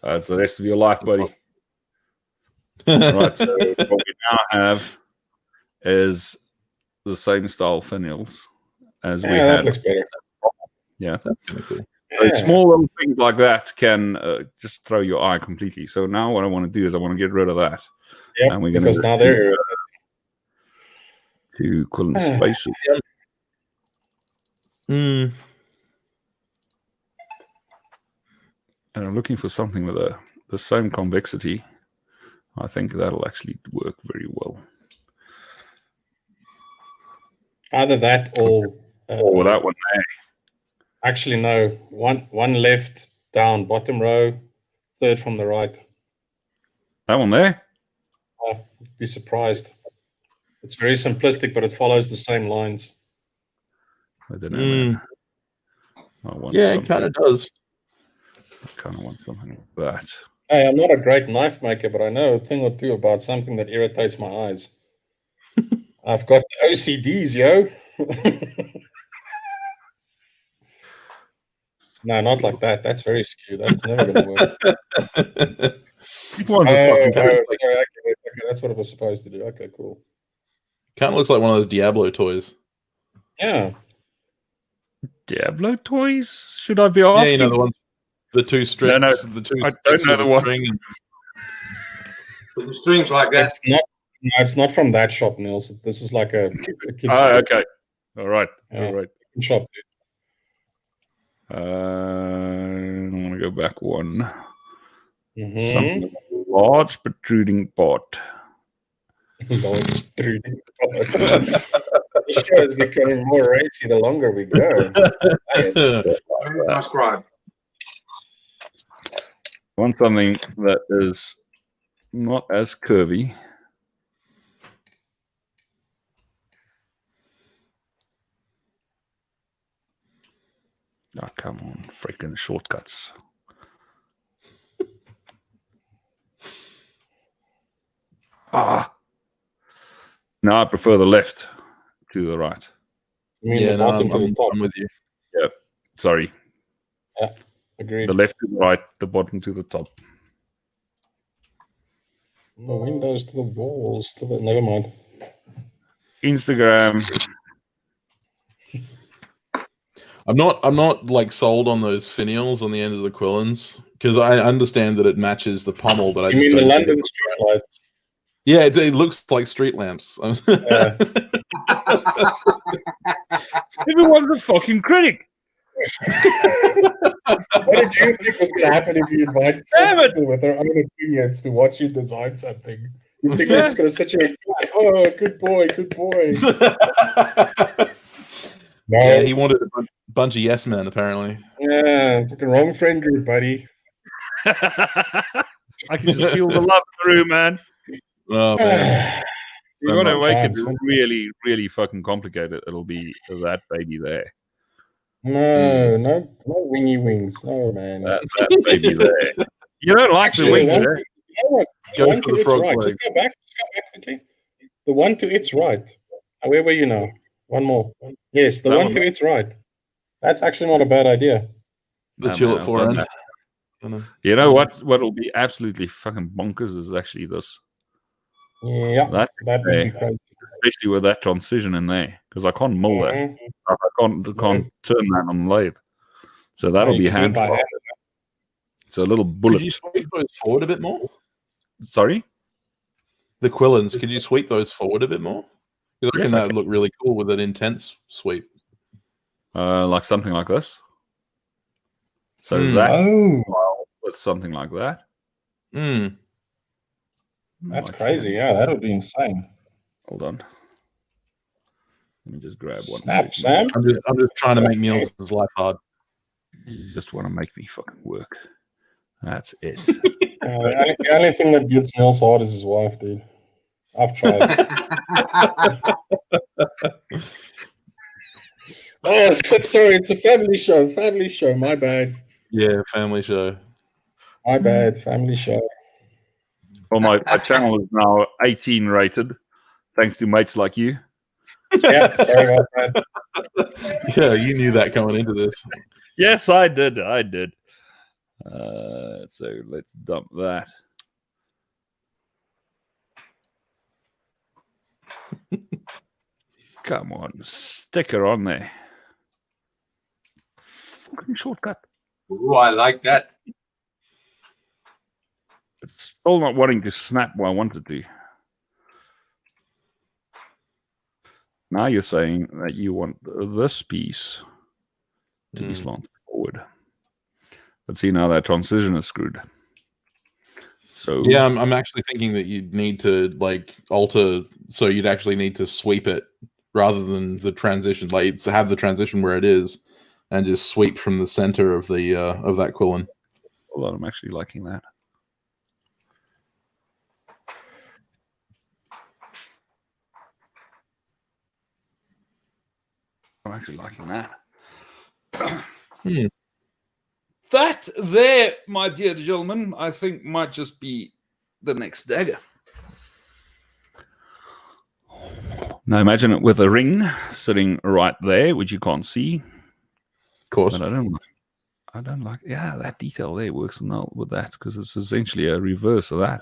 Speaker 1: That's the rest of your life, buddy. Right, so what we now have is the same style finials as we
Speaker 2: that
Speaker 1: had.
Speaker 2: looks better.
Speaker 1: Yeah.
Speaker 5: That's kind of cool.
Speaker 1: So small little things like that can just throw your eye completely. So now what I want to do is I want to get rid of that.
Speaker 2: Yep,
Speaker 1: And we're going
Speaker 2: because now they're
Speaker 1: to Quillon spaces.
Speaker 5: Mm.
Speaker 1: And I'm looking for something with the same convexity. I think that'll actually work very well.
Speaker 2: either that or
Speaker 1: that one there.
Speaker 2: actually no, one left down, bottom row, third from the right.
Speaker 1: That one there?
Speaker 2: I'd be surprised. It's very simplistic, but it follows the same lines.
Speaker 1: I don't know. Man. I want
Speaker 5: Yeah,
Speaker 1: something.
Speaker 5: it kind of does.
Speaker 1: I kind of want something like that.
Speaker 2: Hey, I'm not a great knife maker, but I know a thing or two about something that irritates my eyes. I've got OCDs, yo. No, not like that. That's very skewed. That's never going to work. Sorry, okay, that's what it was supposed to do. Okay, cool.
Speaker 5: Kind of looks like one of those Diablo toys.
Speaker 2: Yeah.
Speaker 1: Diablo toys? Should I be asking?
Speaker 5: Yeah, you know the ones, the two strips.
Speaker 1: No,
Speaker 5: the two.
Speaker 1: I don't know the one.
Speaker 4: With the strings like that.
Speaker 2: It's not from that shop, Niels. This is like a kid's shop.
Speaker 1: Okay. All right.
Speaker 2: Yeah.
Speaker 1: All right.
Speaker 2: Shop.
Speaker 1: I want to go back one.
Speaker 2: Mm-hmm.
Speaker 1: Something large protruding part.
Speaker 2: Large protruding part. This show is becoming more racy the longer we go.
Speaker 4: Nice crime.
Speaker 1: Want something that is not as curvy. Oh, come on, freaking shortcuts. No, I prefer the left to the right.
Speaker 2: You mean
Speaker 5: Yeah,
Speaker 2: the
Speaker 5: no,
Speaker 2: bottom to the top?
Speaker 5: I'm with you.
Speaker 1: Yep. Sorry.
Speaker 2: Yeah. Agreed.
Speaker 1: The left to the right, the bottom to the top.
Speaker 2: The windows to the walls to the. Never mind.
Speaker 1: Instagram.
Speaker 5: I'm not like sold on those finials on the end of the Quillons because I understand that it matches the pommel, but I
Speaker 2: You
Speaker 5: just
Speaker 2: mean the
Speaker 5: don't.
Speaker 2: London street lights?
Speaker 5: Yeah, it looks like street lamps.
Speaker 2: Yeah.
Speaker 1: Everyone's a fucking critic.
Speaker 2: What did you think was going to happen if you invite
Speaker 1: Damn it.
Speaker 2: people with their own opinions to watch you design something? You think they're just going to sit here and be like, oh, good boy, good boy. No.
Speaker 5: Yeah, he wanted a bunch of yes men, apparently.
Speaker 2: Yeah, fucking wrong friend group, buddy.
Speaker 1: I can just feel the love in the room, man.
Speaker 5: Oh, man.
Speaker 1: You want to make it
Speaker 2: Times.
Speaker 1: really, really fucking complicated. It'll be that baby there.
Speaker 2: No, no wingy wings. No, man.
Speaker 1: That baby there. You don't like the
Speaker 2: Actually,
Speaker 1: wings,
Speaker 2: one,
Speaker 1: eh?
Speaker 2: you know what?
Speaker 5: Go
Speaker 2: One
Speaker 5: for
Speaker 2: to
Speaker 5: the
Speaker 2: its
Speaker 5: frog
Speaker 2: right.
Speaker 5: leg.
Speaker 2: Just go back quickly. The one to its right. Where were you now? One more. Yes, the
Speaker 1: That
Speaker 2: one
Speaker 1: one
Speaker 2: to
Speaker 1: there.
Speaker 2: its right. That's actually not a bad idea.
Speaker 5: The
Speaker 1: No,
Speaker 5: tulip
Speaker 1: man, I've
Speaker 5: forehand.
Speaker 1: done that. You know what? What will be absolutely fucking bonkers is actually this.
Speaker 2: Yeah,
Speaker 1: That
Speaker 2: that would be crazy.
Speaker 1: especially with that transition in there, because I can't mill that.
Speaker 2: Mhm.
Speaker 1: I can't turn that on the lathe. So that'll
Speaker 2: you
Speaker 1: be
Speaker 2: can do it
Speaker 1: hand.
Speaker 2: by hand.
Speaker 1: It's a little bullet.
Speaker 5: Could you sweep those forward a bit more?
Speaker 1: Sorry?
Speaker 5: The Quillons, could you sweep those forward a bit more? Because I
Speaker 1: Yes,
Speaker 5: reckon
Speaker 1: I
Speaker 5: that would look really cool with an intense sweep.
Speaker 1: Like something like this. So
Speaker 5: Hmm.
Speaker 1: that
Speaker 2: Oh,
Speaker 1: with something like that.
Speaker 5: Mm.
Speaker 2: that's
Speaker 1: Like,
Speaker 2: crazy. Yeah, that would be insane.
Speaker 1: Hold on. Let me just grab one.
Speaker 2: Snap,
Speaker 1: second.
Speaker 2: Sam.
Speaker 5: I'm just trying to make Niels' life hard.
Speaker 1: You just want to make me fucking work. That's it.
Speaker 2: The only thing that gets Nils hard is his wife, dude. I've tried. Oh, sorry, it's a family show. Family show. My bad.
Speaker 5: Yeah, family show.
Speaker 2: My bad. Family show.
Speaker 1: Well, my channel is now 18 rated, thanks to mates like you.
Speaker 2: Yeah, sorry about that.
Speaker 5: Yeah, you knew that coming into this.
Speaker 1: Yes, I did. So let's dump that. Come on, stick her on there. Fucking shortcut.
Speaker 4: Ooh, I like that.
Speaker 1: It's still not wanting to snap where I wanted to. Now you're saying that you want this piece to be slanted forward. But see, now that transition is screwed. So
Speaker 5: Yeah, I'm actually thinking that you'd need to like alter, so you'd actually need to sweep it rather than the transition, like to have the transition where it is, and just sweep from the center of the of that Quillon.
Speaker 1: hold on, I'm actually liking that. I'm actually liking that.
Speaker 5: Hmm.
Speaker 1: That there, my dear gentlemen, I think might just be the next dagger. Now imagine it with a ring sitting right there, which you can't see.
Speaker 5: Of course.
Speaker 1: But I don't like. Yeah, that detail there works well with that because it's essentially a reverse of that.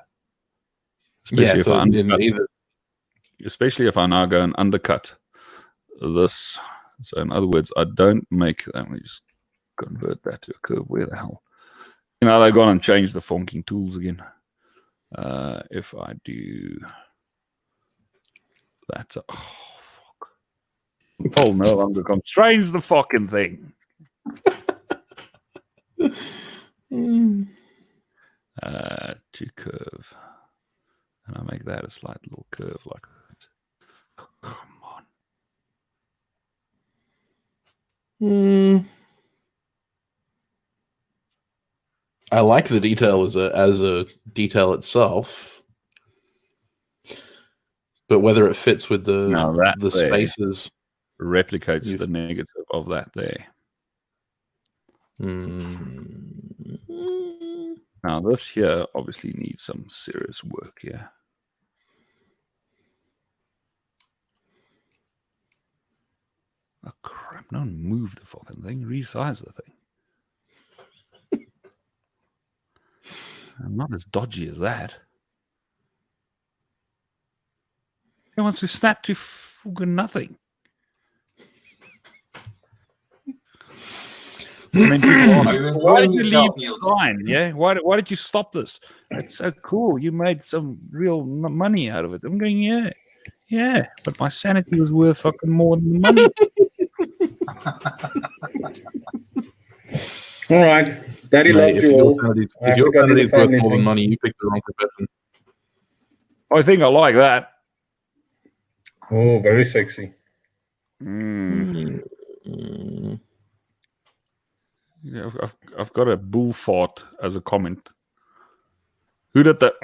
Speaker 5: Yeah, so either
Speaker 1: Especially if I now go and undercut this. So in other words, I don't make. Let me just convert that to a curve. Where the hell? You know, they've gone and changed the fonking tools again. If I do that, oh fuck! Oh no longer constrains the fucking thing. To curve, and I make that a slight little curve like that. Come on.
Speaker 5: I like the detail as a detail itself, but whether it fits with the
Speaker 1: Now that
Speaker 5: the
Speaker 1: there
Speaker 5: spaces
Speaker 1: replicates the negative of that there. Now this here obviously needs some serious work here. Oh crap, no one move the fucking thing, resize the thing. I'm not as dodgy as that. He wants to snap to fucking nothing. I mean, people
Speaker 4: Are you
Speaker 1: ask, why did
Speaker 4: enjoying
Speaker 1: you leave
Speaker 4: yourself, Niels?
Speaker 1: design? Yeah, why did you stop this? It's so cool. You made some real money out of it. I'm going, yeah, but my sanity was worth fucking more than the money.
Speaker 2: All right. Daddy
Speaker 5: Mate,
Speaker 2: loves
Speaker 5: if
Speaker 2: you
Speaker 5: your
Speaker 2: all.
Speaker 5: sanity's,
Speaker 2: I have
Speaker 5: if
Speaker 2: to
Speaker 5: your
Speaker 2: go do the
Speaker 5: sanity's worth
Speaker 2: family
Speaker 5: more than
Speaker 2: thing.
Speaker 5: money, you picked the wrong profession.
Speaker 1: I think I like that.
Speaker 2: Oh, very sexy.
Speaker 1: Mm. Yeah, I've got a bull fart as a comment. Who did that?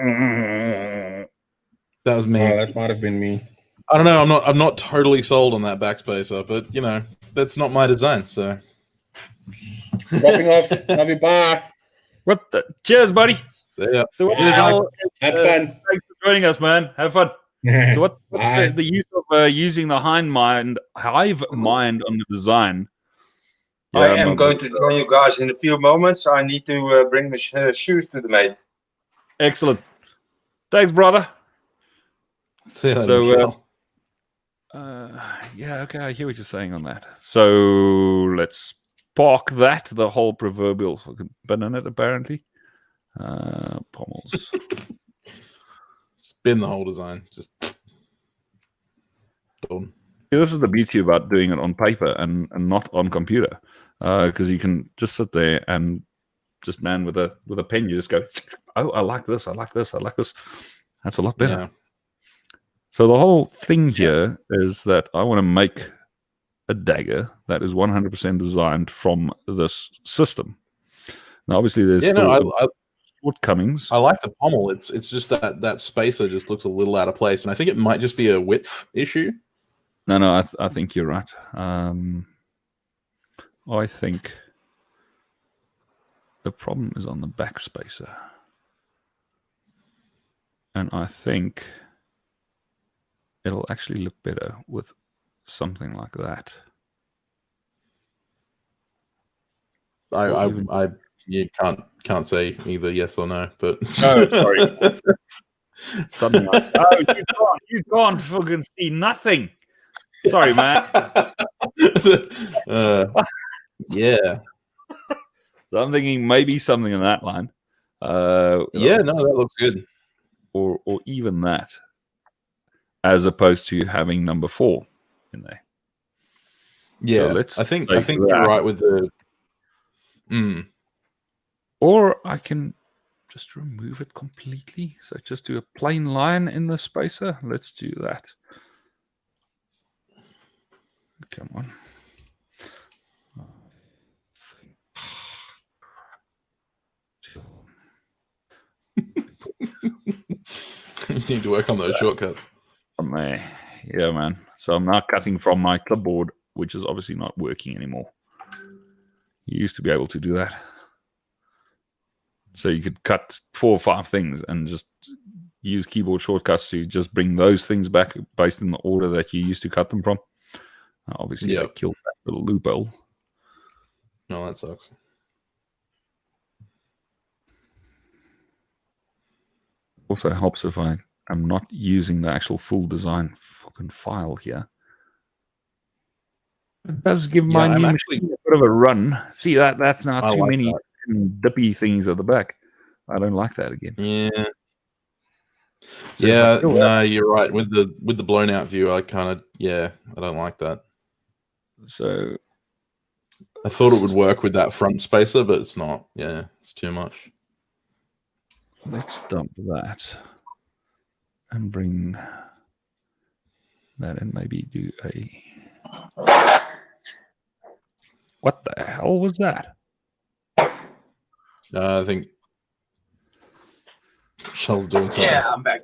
Speaker 5: That was me.
Speaker 2: Oh, that might have been me.
Speaker 5: I don't know. I'm not totally sold on that backspacer, but you know that's not my design. So
Speaker 2: Dropping off. Love you. Bye.
Speaker 1: What the? Cheers, buddy.
Speaker 5: see ya.
Speaker 1: So what the
Speaker 2: Bye.
Speaker 1: hell?
Speaker 2: Have fun.
Speaker 1: Thanks for joining us, man. Have fun. So what's
Speaker 2: Bye.
Speaker 1: the use of using the hive mind on the design?
Speaker 4: I
Speaker 1: Yeah,
Speaker 4: am going to join you guys in a few moments. I need to bring the shoes to the mate.
Speaker 1: Excellent. Thanks, brother.
Speaker 5: See ya,
Speaker 1: So,
Speaker 5: Michelle.
Speaker 1: yeah, okay, I hear what you're saying on that. So let's park that, the whole proverbial fucking banana, apparently. Pommels.
Speaker 5: Spin the whole design. Just done.
Speaker 1: Yeah, this is the beauty about doing it on paper and not on computer, because you can just sit there and just with a pen, you just go, oh, I like this, I like this, I like this. That's a lot better.
Speaker 5: Yeah.
Speaker 1: So the whole thing here is that I want to make a dagger that is 100% designed from this system. Now, obviously, there's shortcomings.
Speaker 5: I like the pommel. It's just that spacer just looks a little out of place, and I think it might just be a width issue.
Speaker 1: No, I think you're right. I think the problem is on the back spacer, and I think it'll actually look better with something like that.
Speaker 5: You can't say either yes or no, but
Speaker 1: oh, sorry. Something like, oh, you can't fucking see nothing. Sorry, man.
Speaker 5: Yeah.
Speaker 1: So I'm thinking maybe something in that line.
Speaker 5: Yeah, no, that looks good.
Speaker 1: Or even that, as opposed to having number 4 in there.
Speaker 5: Yeah,
Speaker 1: so
Speaker 5: I think you're right with the.
Speaker 1: Or I can just remove it completely. So just do a plain line in the spacer. Let's do that. Come on.
Speaker 5: You need to work on those shortcuts.
Speaker 1: Yeah, man. So I'm now cutting from my clipboard, which is obviously not working anymore. You used to be able to do that. So you could cut 4 or 5 things and just use keyboard shortcuts to just bring those things back based in the order that you used to cut them from. Obviously, I killed that little loophole.
Speaker 5: No, that sucks.
Speaker 1: Also helps if I'm not using the actual full design fucking file here. It does give my new machine a bit of a run. See, that's now too many dippy things at the back. I don't like that again.
Speaker 5: Yeah.
Speaker 1: So
Speaker 5: no, you're right. With the blown out view, I don't like that.
Speaker 1: So
Speaker 5: I thought it would work with that front spacer, but it's not. Yeah, it's too much.
Speaker 1: Let's dump that and bring that and maybe do a... What the hell was that?
Speaker 5: I think Shell's doing something.
Speaker 4: Yeah, I'm back.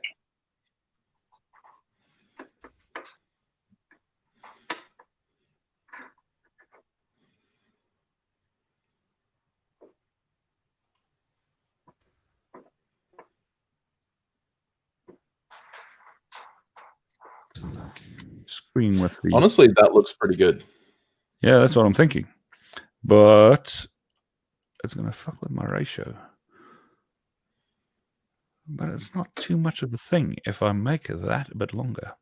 Speaker 1: Screen with the...
Speaker 5: Honestly, that looks pretty good.
Speaker 1: Yeah, that's what I'm thinking. But it's going to fuck with my ratio. But it's not too much of a thing if I make that a bit longer.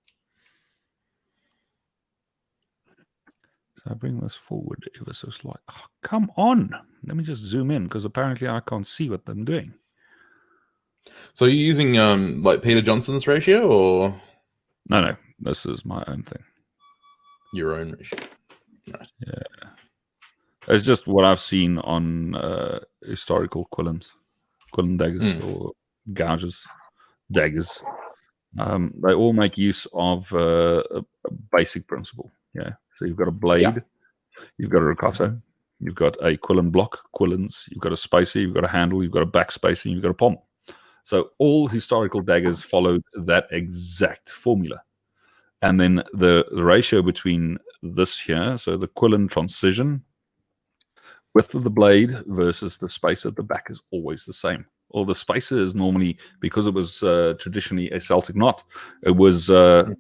Speaker 1: So I bring this forward ever so slightly. Oh, come on. Let me just zoom in because apparently I can't see what I'm doing.
Speaker 5: So are you using like Peter Johnson's ratio or
Speaker 1: No. This is my own thing.
Speaker 5: your own ratio? Right.
Speaker 1: Yeah. It's just what I've seen on historical Quillon daggers or gouges, daggers. They all make use of a basic principle. Yeah. So you've got a blade, you've got a ricotta, you've got a Quillon block, Quillons, you've got a spacer, you've got a handle, you've got a back spacer, and you've got a pommel. So all historical daggers followed that exact formula. And then the ratio between this here, so the Quillon transition, width of the blade versus the spacer at the back is always the same. Or the spacer is normally, because it was traditionally a Celtic knot, it was a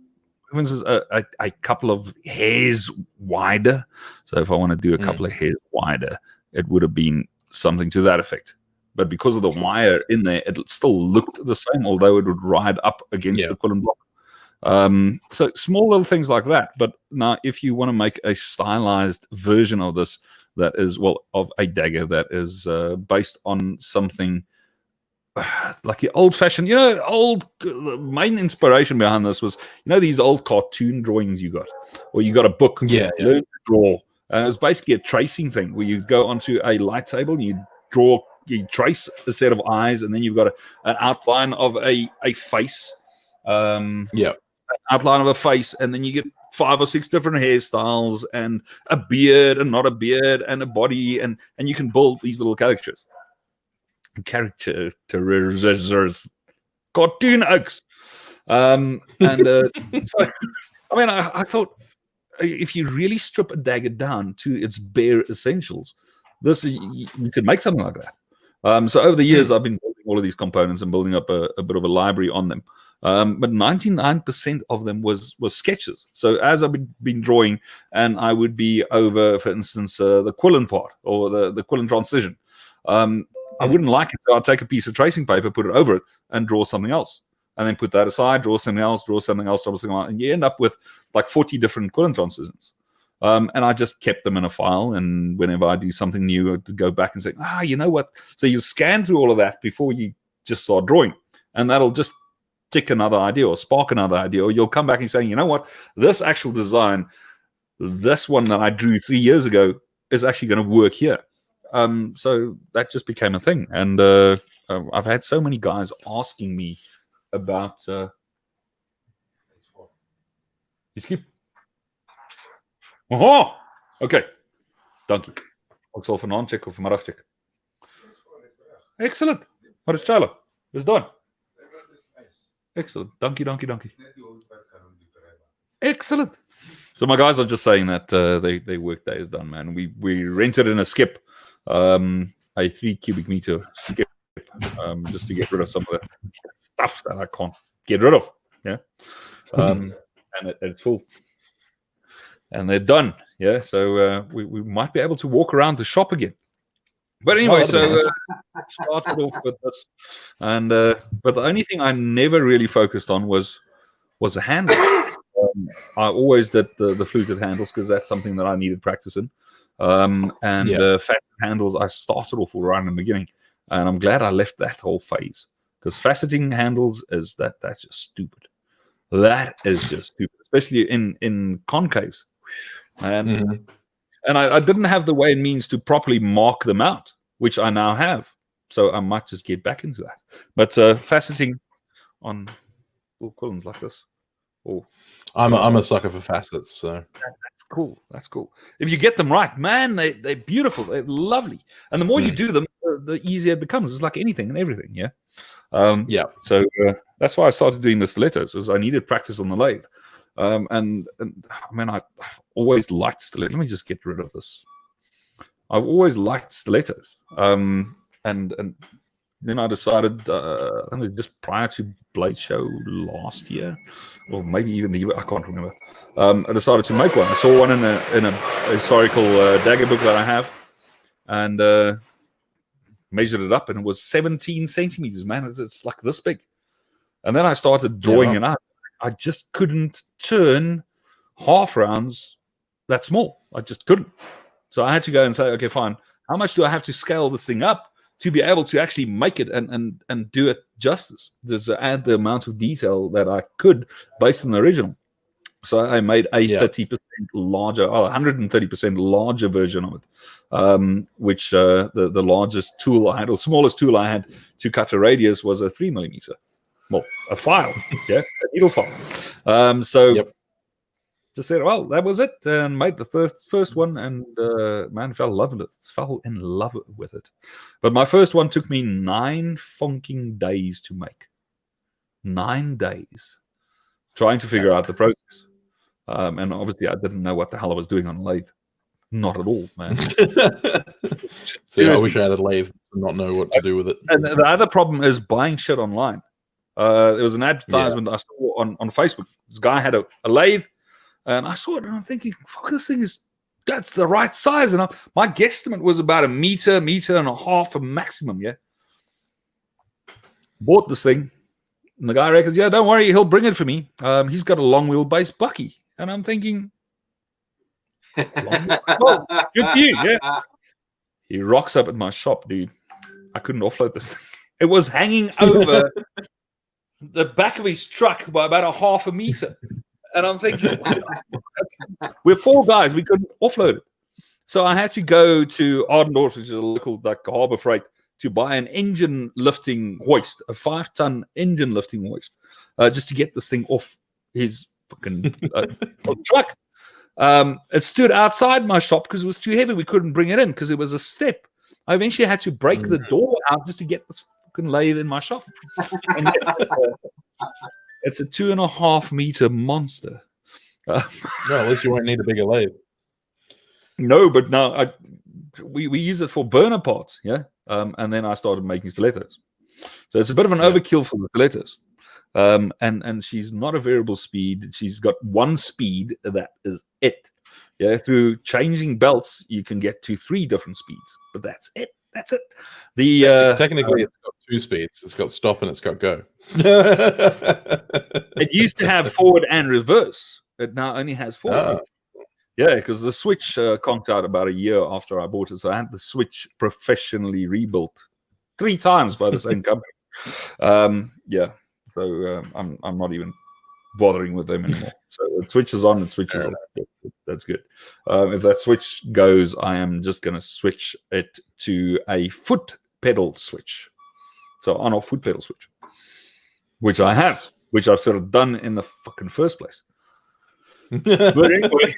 Speaker 1: couple of hairs wider. So if I want to do a couple of hairs wider, it would have been something to that effect. But because of the wire in there, it still looked the same, although it would ride up against the Quillon block. So small little things like that. But now, if you want to make a stylized version of this, that is, well, of a dagger that is based on something like the old-fashioned, the main inspiration behind this was, these old cartoon drawings you got, or you got a book, learn to draw. It was basically a tracing thing where you go onto a light table and you trace a set of eyes, and then you've got an outline of a face. An outline of a face, and then you get 5 or 6 different hairstyles and a beard and not a beard and a body, and you can build these little characters. Cartoon oaks. So, I mean, I thought if you really strip a dagger down to its bare essentials, you could make something like that. So over the years, I've been building all of these components and building up a bit of a library on them. But 99% of them was sketches. So as I've been drawing, and I would be over, for instance, the Quillon part or the Quillon transition. I wouldn't like it, so I'd take a piece of tracing paper, put it over it, and draw something else. And then put that aside, draw something else, and you end up with like 40 different Quillon transitions. And I just kept them in a file, and whenever I do something new, I'd go back and say, you know what? So you scan through all of that before you just start drawing, and that'll just tick another idea or spark another idea, or you'll come back and say, you know what? This actual design, this one that I drew 3 years ago, is actually going to work here. So that just became a thing, and I've had so many guys asking me about skip. Oh, okay. Dankie. Ek sal vanaand check of vanmiddag check. Excellent. Wat is Charlo? Dis done. Excellent. Dankie. Excellent. So my guys are just saying that their work day is done, man. We rented in a skip, a 3 cubic meter skip, just to get rid of some of the stuff that I can't get rid of. Yeah. And it's full. And they're done. Yeah. So we might be able to walk around the shop again. But anyway, started off with this, and but the only thing I never really focused on was the handle. I always did the fluted handles because that's something that I needed practice in. Facet handles, I started off right in the beginning, and I'm glad I left that whole phase, because faceting handles that's just stupid. That is just stupid, especially in concaves. And I didn't have the way and means to properly mark them out, which I now have. So I might just get back into that. But faceting on Quillons like this.
Speaker 5: I'm a sucker for facets. So
Speaker 1: that's cool. That's cool. If you get them right, man, they're beautiful. They're lovely. And the more you do them, the easier it becomes. It's like anything and everything. Yeah. So that's why I started doing the stilettos, because I needed practice on the lathe. And I mean, I've always liked stilettos. Let me just get rid of this. I've always liked stilettos. And then I decided, I think just prior to Blade Show last year, or maybe even the year, I can't remember. I decided to make one. I saw one in a historical dagger book that I have, and measured it up, and it was 17 centimeters, man. It's like this big. And then I started drawing it out. I just couldn't turn half rounds that small. I just couldn't. So I had to go and say, okay, fine. How much do I have to scale this thing up to be able to actually make it and do it justice? Just add the amount of detail that I could based on the original. So I made a 30% larger, 130% larger version of it, which the largest tool I had, or smallest tool I had to cut a radius was a 3 millimeter. Well, a file, a needle file. Just said, well, that was it, and made the first one, and man, fell in love with it. But my first one took me 9 funking days to make. 9 days trying to figure out the process. And obviously, I didn't know what the hell I was doing on lathe. Not at all, man.
Speaker 5: I wish I had a lathe to not know what to do with it.
Speaker 1: And the other problem is buying shit online. There was an advertisement I saw on Facebook. This guy had a lathe, and I saw it, and I'm thinking, fuck, this thing that's the right size. And my guesstimate was about a meter and a half a maximum, Bought this thing, and the guy reckons, don't worry, he'll bring it for me. He's got a long wheelbase bucky. And I'm thinking, well, good for you, He rocks up at my shop, dude. I couldn't offload this thing. It was hanging over the back of his truck by about a half a meter. And I'm thinking, we're 4 guys, we couldn't offload it. So I had to go to Ardendorf, which is a local Harbor Freight, to buy an engine lifting hoist, a 5-ton engine lifting hoist, just to get this thing off his fucking truck. It stood outside my shop because it was too heavy. We couldn't bring it in because it was a step. I eventually had to break the door out just to get this fucking lathe in my shop. And it's a 2.5 meter monster.
Speaker 5: At least you won't need a bigger lathe.
Speaker 1: No, but now we use it for burner parts, and then I started making stilettos. So it's a bit of an overkill for the stilettos. And she's not a variable speed. She's got one speed. That is it. Through changing belts, you can get to 3 different speeds, but that's it. That's it.
Speaker 5: Technically, it's got 2 speeds. It's got stop and it's got go.
Speaker 1: It used to have forward and reverse. It now only has forward. Because the switch conked out about a year after I bought it, so I had the switch professionally rebuilt 3 times by the same company. So I'm not even bothering with them anymore. So it switches on, it switches off. That's good. If that switch goes, I am just going to switch it to a foot pedal switch. So on-off foot pedal switch, which I have, which I've sort of done in the fucking first place. But anyway,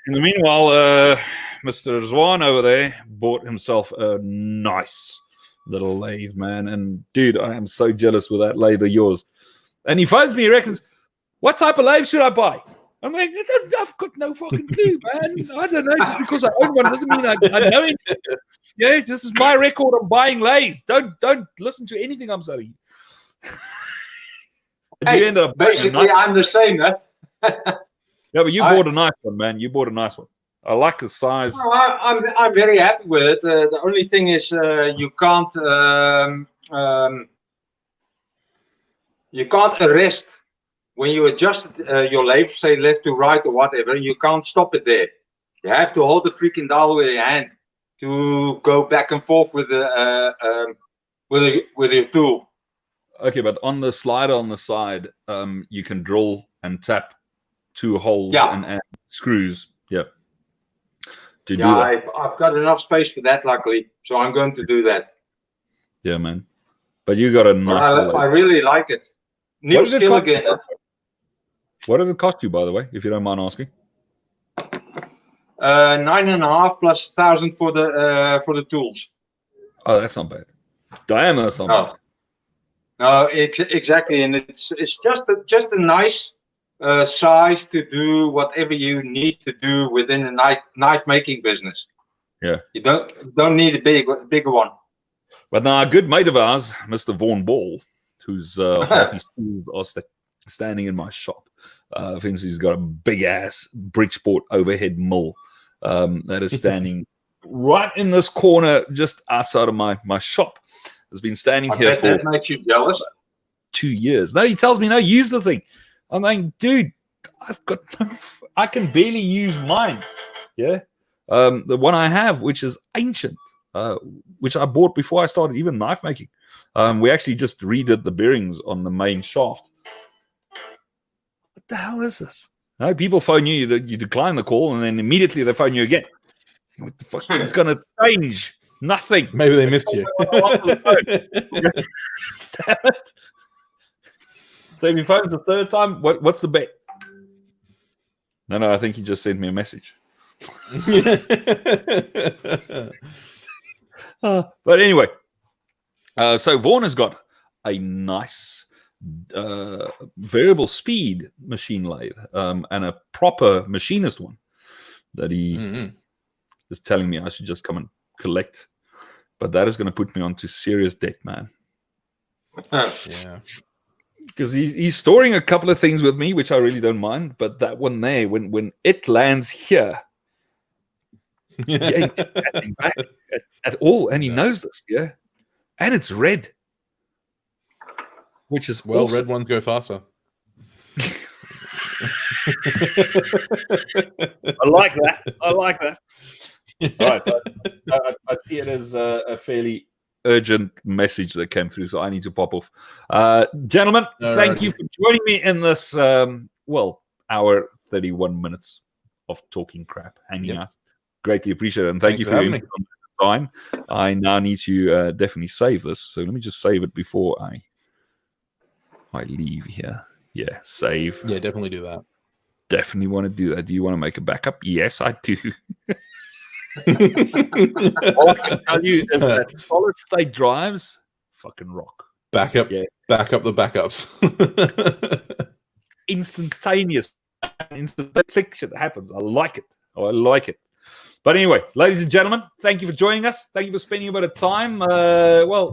Speaker 1: in the meanwhile, Mr. Zwan over there bought himself a nice little lathe, man. And dude, I am so jealous with that lathe of yours. And he phones me, he reckons, what type of lathe should I buy? I'm like, I've got no fucking clue, man. I don't know. Just because I own one doesn't mean I know anything. Yeah, this is my record on buying lathes. Don't listen to anything I'm saying.
Speaker 4: Hey, basically, I'm the same, huh?
Speaker 1: Yeah, but you bought a nice one, man. You bought a nice one. I like the size.
Speaker 4: No, I'm very happy with it. The only thing is you can't arrest when you adjust your lathe, say left to right or whatever. You can't stop it there. You have to hold the freaking dial with your hand to go back and forth with your tool.
Speaker 1: Okay, but on the slider on the side, you can drill and tap 2 holes and screws. Yep.
Speaker 4: I've got enough space for that, luckily, so I'm going to do that.
Speaker 1: Yeah, man. But you got a nice.
Speaker 4: I really like it. New skill again.
Speaker 1: What did it cost you, by the way, if you don't mind asking?
Speaker 4: 9.5 plus 1,000 for the tools.
Speaker 1: Oh, that's not bad. Diameter's not bad.
Speaker 4: No, exactly, and it's just a nice size to do whatever you need to do within a knife making business.
Speaker 1: Yeah,
Speaker 4: you don't need a bigger one.
Speaker 1: But now a good mate of ours, Mr. Vaughan Ball, who's half his tools are standing in my shop. For instance, he's got a big ass Bridgeport overhead mill that is standing right in this corner, just outside of my shop. Has been standing
Speaker 4: I
Speaker 1: here
Speaker 4: bet
Speaker 1: for
Speaker 4: that makes you jealous.
Speaker 1: 2 years. No, he tells me, no, use the thing. I'm like, dude, I can barely use mine. Yeah. The one I have, which is ancient, which I bought before I started even knife making. We actually just redid the bearings on the main shaft. What the hell is this? No, people phone you, you decline the call, and then immediately they phone you again. What the fuck is going to change? Nothing.
Speaker 5: Maybe they missed you.
Speaker 1: Damn it. So if he phones the third time, what's the bet? No, I think he just sent me a message. But anyway, so Vaughan has got a nice variable speed machine lathe and a proper machinist one that he is telling me I should just come and collect. But that is going to put me onto serious debt, man.
Speaker 5: Yeah.
Speaker 1: Because he's storing a couple of things with me, which I really don't mind. But that one there, when it lands here, he ain't getting back at all. And he knows this, yeah. And it's red. Which is
Speaker 5: Well,
Speaker 1: awesome.
Speaker 5: red ones go faster.
Speaker 1: I like that. All right. I see it as a fairly urgent message that came through, so I need to pop off. Gentlemen, thank you for joining me in this, hour 31 minutes of talking crap, hanging out. Greatly appreciate it. And thank you for your input on the design. I now need to definitely save this. So let me just save it before I leave here. Yeah, save.
Speaker 5: Yeah, definitely do that.
Speaker 1: Definitely want to do that. Do you want to make a backup? Yes, I do. All I can tell you is that solid state drives fucking rock.
Speaker 5: Back up the backups.
Speaker 1: Instant click shit happens. I like it. But anyway, ladies and gentlemen, thank you for joining us. Thank you for spending a bit of time,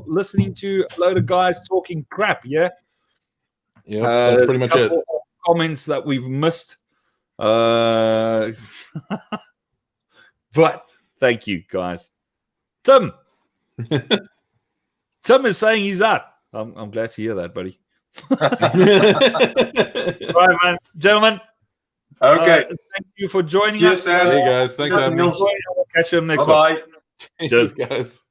Speaker 1: listening to a load of guys talking crap. Yeah.
Speaker 5: Yeah, that's pretty much it.
Speaker 1: Comments that we've missed. But thank you, guys. Tim is saying he's out. I'm glad to hear that, buddy. All right, man. Gentlemen.
Speaker 4: Okay.
Speaker 1: Thank you for joining
Speaker 4: Cheers,
Speaker 1: us.
Speaker 5: Hey, guys. Thanks for having me.
Speaker 1: We'll catch you next
Speaker 4: Bye-bye.
Speaker 1: one. Cheers,
Speaker 5: guys.